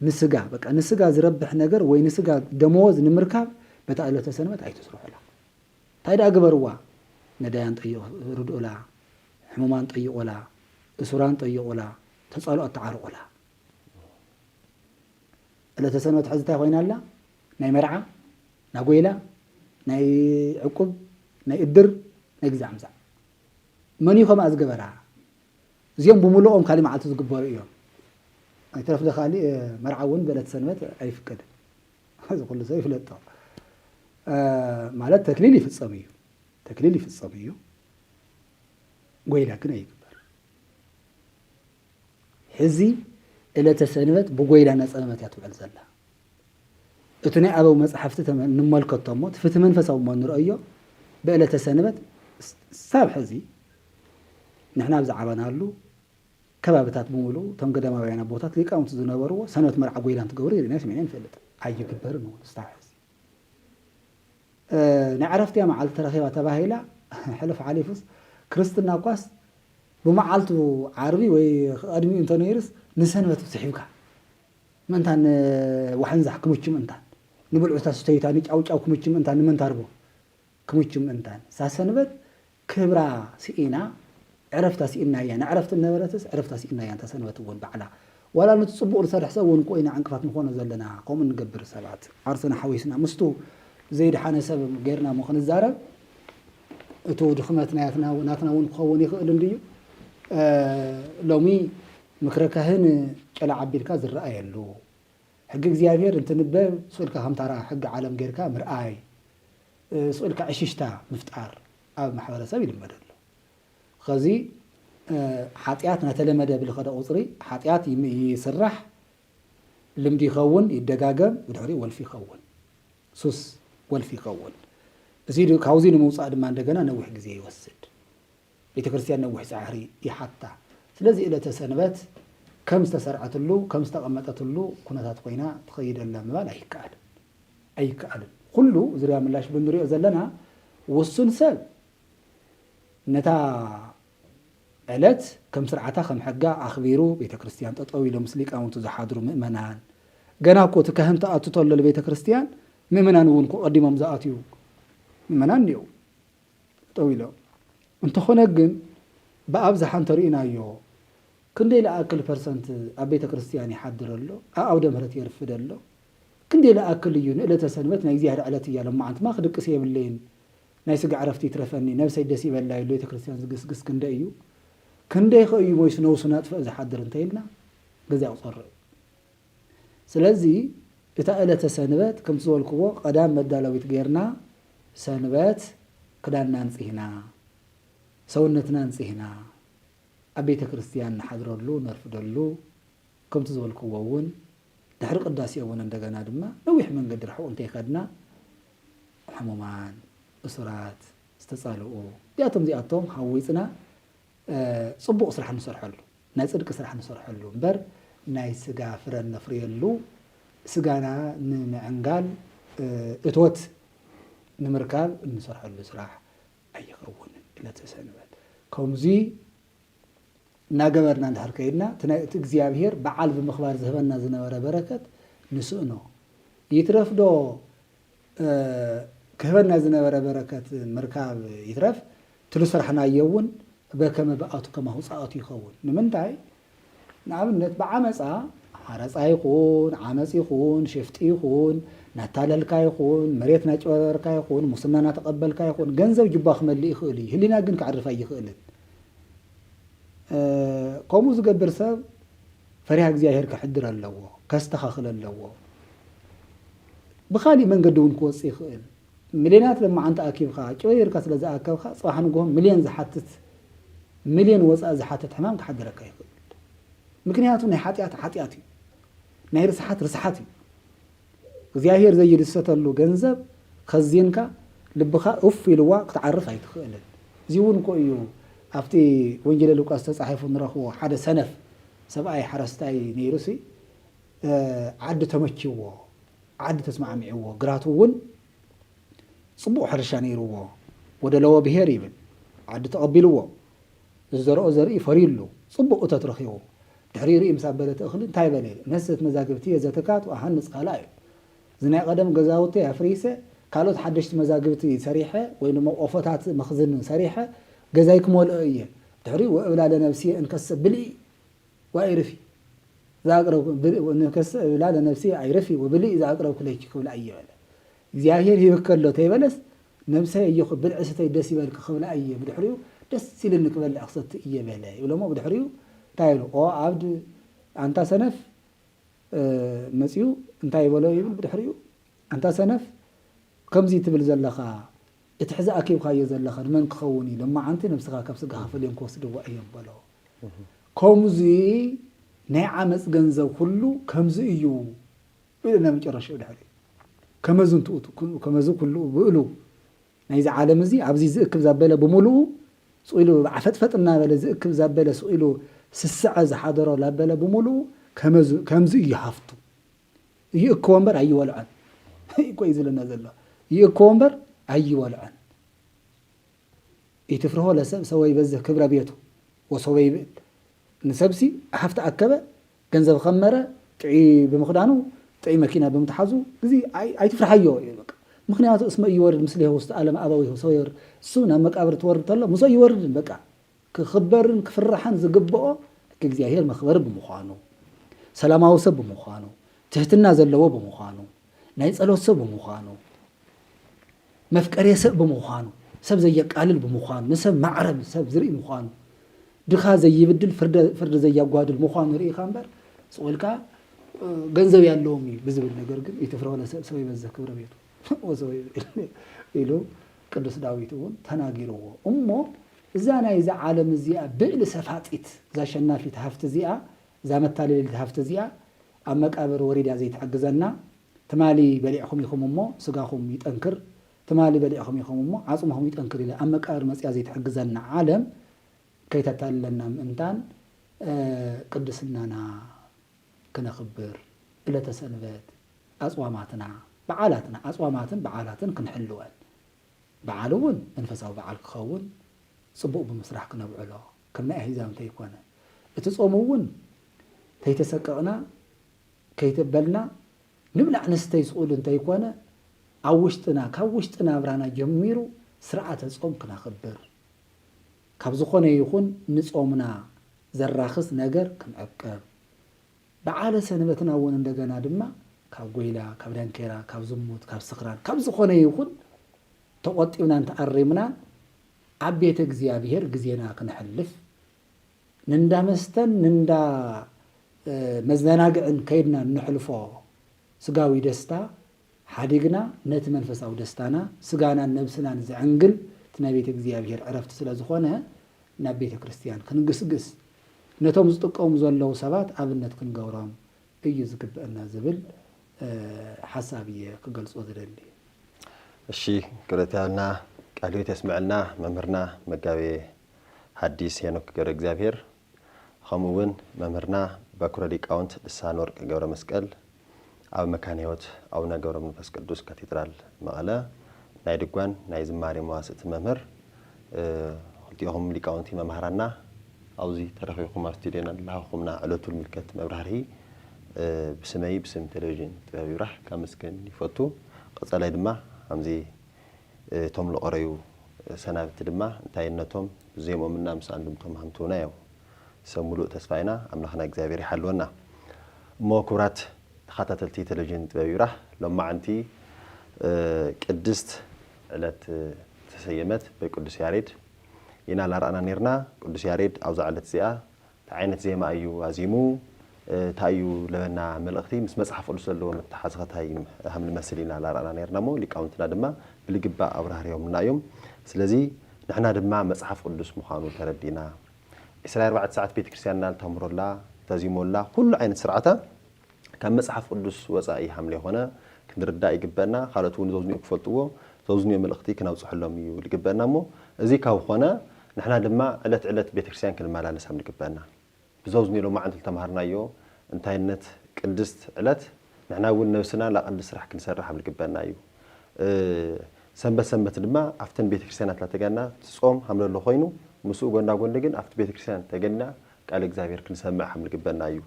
ንስጋ በቃ ንስጋ ዝረብሕ ነገር ወይ ንስጋ ደመወዝ ንምርካብ በታ ዕለተ ሰንበት ኣይትስርሑላ እንታይ ዳ ግበርዋ ነዳያን ርድኡላ ሕሙማን ጠይቆላ እሱራን ጠይቆላ ተፃልኦ ተዓርቆላ ዕለተ ሰንበት ሕዚ እንታይ ኮይና ኣላ ናይ መርዓ ናይ ጎይላ ናይ ዕቁብ ናይ እድር ናይ ግዛዕ ምዛዕ መን እዩ ከምኣ ዝገበራ እዚኦም ብምልኦም ካሊእ መዓልቲ ዝግበሩ እዮም ኣይተረፍደ ካሊእ መርዓ እውን በዕለተ ሰንበት ኣይፍቀድን እዚ ኩሉ ሰብ ይፍለጦ ማለት ተክሊል ይፍፀም እዩ ጎይላ ግን ኣይግበር ሕዚ ዕለተ ሰንበት ብጎይላ ነፀመት እያ ትውዕል ዘላ እቲ ናይ ኣበው መፅሓፍቲ ንመልከቶ ሞ ትፍቲ መንፈሳዊ ሞ ንርእዮ ብዕለተ ሰንበት ሳብ ሕዚ ንሕና ብዛዕባናሉ ከባብታት ብምሉ ቶም ገዳማውያን ቦታት ሊቃውንቲ ዝነበርዎ ሰንበት መርዓ ጎይላን ትገብሩ ይርና ስሜን እንፈልጥ ኣይግበር ነው ስታሕስ ንዓረፍቲያ መዓልቲ ተረኺባ ተባሂላ ሕልፍ ዓሊፍስ ክርስትና ኳስ ብመዓልቱ ዓርቢ ወይ ቀድሚኡ እንተ ነይርስ ንሰንበት ስሒብካ ምንታን ዋሕንዛሕ ክምችም እንታን ንብልዑታ ስተይታ ንጫውጫው ክምችም እንታን ንመንታርቦ ክምችም እንታን ሳሰንበት ክብራ ሲኢና عرفت سئنا يعني عرفت النبرتس عرفت سئنا يعني تسنوت ون بعلا ولا نتصبوا لصالح سوون كوينا عنكفات نخونا زلنا قوم نقبر سبعات عرسنا حويسنا مستو زيد حنا سبب غيرنا مخن الزارب اتو دخمتنا ياتنا وناتنا ونخون يخل نديو لومي مكركهن قلا عبيلكا زرأي له حق እግዚአብሔር انت نبب سؤالك هم ترى حق عالم غيركا مرآي سؤالك عششتا مفتقر اب محبرسب يلمدل خزي حاتيات نتلمد بالخدا قصري حاتيات يسرح لمدي يخون يدغاغم ودحري ولفي يخون سوس ولفي يخون زيد كاوزين موصاد ما እንደገና ነውህ ጊዜ ይወስድ ቤተክርስቲያን ነውህ ጻህሪ ይሐታ ስለዚህ ኢለ ተሰንበት ከም ተሰርዓትሉ ከም ተቀመጠትሉ ኩነታት ኮይና ትኸይደላ መባል አይካል ሁሉ ዝሪያ ምላሽ ብንሪኦ ዘለና ወሱን ሰብ ነታ ዕለት ከም ስርዓታ ከም ሕጋ አኽቢሩ ቤተክርስቲያን ተጠው ኢሎም ስሊቃውንቱ ዝሓድሩ ምእመናን ገና እኮ ተካህን ተኣቱ ተሎ ለቤተክርስቲያን ምእመናን እውን ቀዲሞም ዝኣትዩ ምእመናን ነው ተጠው ኢሎም እንተኾነ ግን በአብዛሓ እንተሪእናዮ ክንደይ ለኣክል ፐርሰንት ኣብ ቤተክርስቲያን ይሓድረሎ ኣውደ ምህረት የርፍደሎ ክንደይ ለኣክል እዩ ንዕለተ ሰንበት ናይ እግዚአብሔር ዕለት እያ ለማዓንት ማ ክድቅስ የብለይን ናይ ስጋ ዕረፍቲ ይትረፈኒ ነብሰይ ደስ ይበላዩ ቤተክርስቲያን ዝግስግስ ክንደይ እዩ ክንደይ ኸዩ ወይስ ነውሱና ጥፍእ ዝሓድር እንተይልና ገዛ ይቆርብ ስለዚ እታ ዕለተ ሰንበት ከም ዝበልክዎ ቀዳም መዳለዊት ገርና ሰንበት ክዳንና ንጽህና ሰውነትና ንጽህና ኣብ ቤተክርስቲያን ንሓድረሉ ነርፍደሉ ከም ዝበልክዎ እውን ድሕሪ ቅዳሴ እውን እንደገና ድማ ነዊሕ መንገዲ ርሑቕ እንተይኸድና ሕሙማን እስራት ዝተጻልኡ ዲያቶም ዚኣቶም ሓዊፅና ጽቡቕ ስራሕ ንሰርሐሉ ናይ ጽድቂ ስራሕ ንሰርሐሉ እምበር ናይ ስጋ ፍረ ነፍርየሉ ስጋና ንምዕንጋል እትወት ንምርካብ እንሰርሐሉ ስራሕ ኣይኸውንን ዕለተ ሰንበት ከምዚ እናገበርና እንድሕር ከይድና እቲ እግዚኣብሔር በዓል ብምኽባር ዝህበና ዝነበረ በረከት ንስእኖ ይትረፍዶ ክህበና ዝነበረ በረከት ምርካብ ይትረፍ ትሉ ስራሕናዮ እውን በከመ በኣቱ ከማ ውፃኣቱ ይኸውን ንምንታይ ንኣብነት ብዓመፃ ሓረፃ ይኹን ዓመፅ ይኹን ሽፍጢ ይኹን ናታለልካ ይኹን መሬት ናጭበርበርካ ይኹን ሙስና ናተቐበልካ ይኹን ገንዘብ ጅባ ክመልእ ይኽእል እዩ ህሊና ግን ክዕርፍ ኣይኽእልን ከምኡ ዝገብር ሰብ ፈሪሃ እግዚኣብሔር ክሕድር ኣለዎ ከስተኻኽል ኣለዎ ብኻሊእ መንገዲ እውን ክወፅእ ይኽእል ሚልዮናት ለማዓንቲ ኣኪብካ ጭበይርካ ስለ ዝኣከብካ ፅባሕ ንጎሆም ሚልዮን ዝሓትት ሚልዮን ወፃእ ዝሓትት ሕማም ክሓድረካ ይኽእል ምክንያቱ ናይ ሓጢኣት ሓጢኣት እዩ ናይ ርስሓት ርስሓት እዩ እግዚኣብሔር ዘይድሰተሉ ገንዘብ ከዚንካ ልብኻ እፍ ኢልዋ ክትዓርፍ ኣይትኽእልን እዚ እውን ኮ እዩ ኣብቲ ወንጌል ሉቃስ ተጻሒፉ ንረኽቦ ሓደ ሰነፍ ሰብኣይ ሓረስታይ ነይሩሲ ዓዲ ተመችዎ ዓዲ ተስማዕሚዕዎ ግራቱ እውን ጽቡቕ ሕርሻ ነይሩዎ ወደለዎ ብሄር ይብል ዓዲ ተቐቢልዎ ዝዘርኦ ዘርኢ ፈሪሉ ጽቡቕ እቶት ረኺቡ ድሕሪ ርኢ ምስ ኣበለተ እኽሊ እንታይ በለ ነሰት መዛግብቲ ዘተካት ኣሃንፅ ካላ እዩ ዝናይ ቀደም ገዛውቲ ኣፍሪሰ ካልኦት ሓደሽቲ መዛግብቲ ሰሪሐ ወይ ድማ ቆፎታት መኽዝን ሰሪሐ ገዛይ ክመልኦ እየ ድሕሪ ወእብላ ለነፍሲ እንከሰ ብልኢ ወኣይርፊ ዛቅረብ ንከሰ እብላ ለነፍሲ ኣይርፊ ወብልኢ ዛቅረብ ክለይክ ክብላ እየ በለ እግዚኣብሔር ይብከሎ ተይበለስ ነብሰይ እየ ብልዕ ስተይ ደስ ይበልክ ክብላ እየ ብድሕሪኡ ደስ ይልኒ ክበልዕ ክሰቲ እየ በለ ይብሎሞ ብድሕሪኡ እንታይ ኢሉ ዓብዲ ኣንታ ሰነፍ መፅኡ እንታይ ይበሎ ይብል ብድሕሪኡ ኣንታ ሰነፍ ከምዚ ትብል ዘለኻ እቲ ሕዚ ኣኪብካዮ ዘለኻ ንመን ክኸውን እዩ ለማዓንቲ ነብስኻ ካብ ስጋ ክፈልዮም ክወስድዎ እዮም በሎ ከምዚ ናይ ዓመፅ ገንዘብ ኩሉ ከምዚ እዩ ኢልና መጨረሻ ድሕሪ ከመዝ እንትኡቱ ከመዝ ኩሉ ብእሉ ናይዚ ዓለም እዚ ኣብዚ ዝእክብ ዘበለ ብምሉኡ ስኢሉ ዓፈጥፈጥ እናበለ ዝእክብ ዘበለ ስኢሉ سسعة زحادرة لابلا بمولو كمزي يحفتو يأكومبر أي ولعن كويس لنا زلا يأكومبر أي ولعن يتفرهو لسب سوي بزه كبر بيته وسوي نسبسي حفت أكبة جنزب خمرة تعي بمخدانو تعي ماكينة بمتحازو زي أي تفرح أيوه بقى مخنيات اسمه يورد مثله وسط عالم أبويه وصير سونا مقابر تورد طلع مصي يورد بقى كخبر كفرحان زقبقه كإግዚአብሔር مخبر بمخانو سلامه سب بمخانو تهتنا زلوا بمخانو ناي ጸሎት سب بمخانو مفكر يسب بمخانو سب زي قالل بمخانو نسب معرب سب زري مخانو دخا زي يبدل فرد زي يጓድል مخانو ري خامبر صولكا ገንዘብ ያለውም ብዙብል ነገር ግን የተፈራው ለሰብ ሰው ይበዛ ክብረ ቤቱ ወዘው ይሉ ቅዱስ ዳዊትን ተናገረው እሞ እዛና ይዛ ዓለም እዚያ ብዕል ሰፋጢት ዛሸናፊ ተሐፍት እዚያ ዛመታለል ተሐፍት እዚያ አመቃብር ወሪዳ ዘይት አገዘና ተማሊ በሊዕኹም ይኹም እሞ ስጋኹም ይጠንክር ተማሊ በሊዕኹም ይኹም እሞ አጽሙኹም ይጠንክር ይለ አመቃብር መጽያ ዘይት አገዘና ዓለም ከይተታለና እንታን ቅዱስናና كنخبر إلى تسنبات أصواماتنا بعالاتنا أصواماتن بعالاتن كنحلوان بعالون انفساو بعال خون صبوق بمسرح كنبعلو كنا أهيزام تيكونا اتصومون تيتسكقنا كيتبلنا نبلع نستيسقول تيكونا كوشتنا برانا جميرو سرعة تصوم كنخبر كابزخونا يخون نصومنا زراخص نجر كنعقب بعالة سنبتنا ون عندنا دما كابويلا كابدانكيرا كابزموت كابسخران كابزخونه يكون توقطينا انت اريمنا عبيت እግዚአብሔር ግዚያና كنحلف نندا مستن نندا مزناغعن كيدنا نحلفو سغاوي دستا حديغنا نت منفساو دستانا سغانا نفسنا نزعنقل تنبيت እግዚአብሔር عرفت ስለዝኾነ ናቤተ ክርስቲያን ክንግስግስ ነቶም ዝጥቀሙ ዘለው ሰባት አብነት ክንገብሮም እዩ ዝግበአና ዝብል ሐሳብየ ክገልጾ ዝደሊ እሺ ቅረታና ቃልዮት ያስመዕልና መምህርና መጋቤ ሐዲስ ሄኖክ ገብረ እግዚአብሔር ኸሙውን መምህርና በኩረ ሊቃውንት ልሳነ ወርቅ ገብረ መስቀል አብ መካነ ሕይወት አቡነ ገብረ መንፈስ ቅዱስ ካቴድራል መቐለ ናይ ድጓን ናይ ዝማሬ መዋስእቲ መምህር ክልቲኦም ሊቃውንቲ መምህራና أوزي ترخيكم أرتدينا لهاكمنا على طول ملكات مبرهري بسمي بسم تلفزيون تبي راح كمسكن يفوتو قصة لا يدمع همزي توم لقريو سنة تدمع تاينا توم زي ما منا مس عندهم توم هم تونايو سمولو تسفينا أملاخنا إجزابير حلونا مو كرات خطة التي تلفزيون تبي راح لما عندي قدست على تسيمت بقدس ياريد ينا لارنا نيرنا قدس ياريد أو زعلت زيا تعينت زي ما أيو عزيمو تايو لنا ملقتي مسح فلوس اللي هو متحاسخة هاي هم المسؤولين لارنا نيرنا مو اللي كونتنا دما اللي جبا أبرهر يوم من يوم سلزي نحن دما مسح قدس مخانو تردينا إسرائيل 4 ساعات بيت كريستياننا تمر الله تزيمو الله كل عين سرعته كان مسح قدس وزعي حمله هنا كندردا يجبنا خالتون زوجني كفلتوه زوجني ملقتي كنا وصح لهم يو اللي جبنا مو زي كاو خنا نحن دما علت بيت كريستيان كل ما لا نسهم نقبلنا بزوجني لو ما عند التمهرنا يو انتهينت قدست علت نحن ول نفسنا لا قدس راح كنسرح نقبلنا يو سنبت دما افتن بيت كريستيانات لا تجنا تصوم حمل له خوينو مسو غنا غندغن افت بيت كريستيان تجنا قال እግዚአብሔር كنسمع حمل نقبلنا يو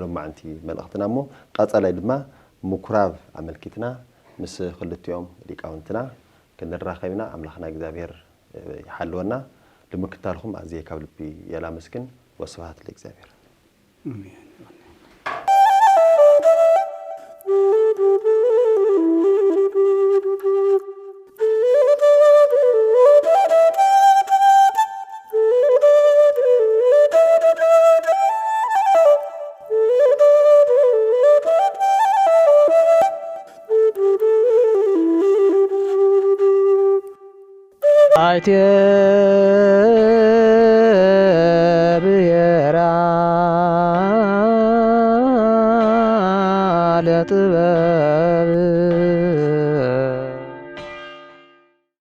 لو ما عندي ملقتنا مو قصلا دما مكراب عملكتنا مس خلتيوم ሊቃውንትና كنراخينا املاخنا እግዚአብሔር يحلونا لمكتالهم عزيه كابلبي يلا مسكن وسبحات لإግዚአብሔር امين አይቴ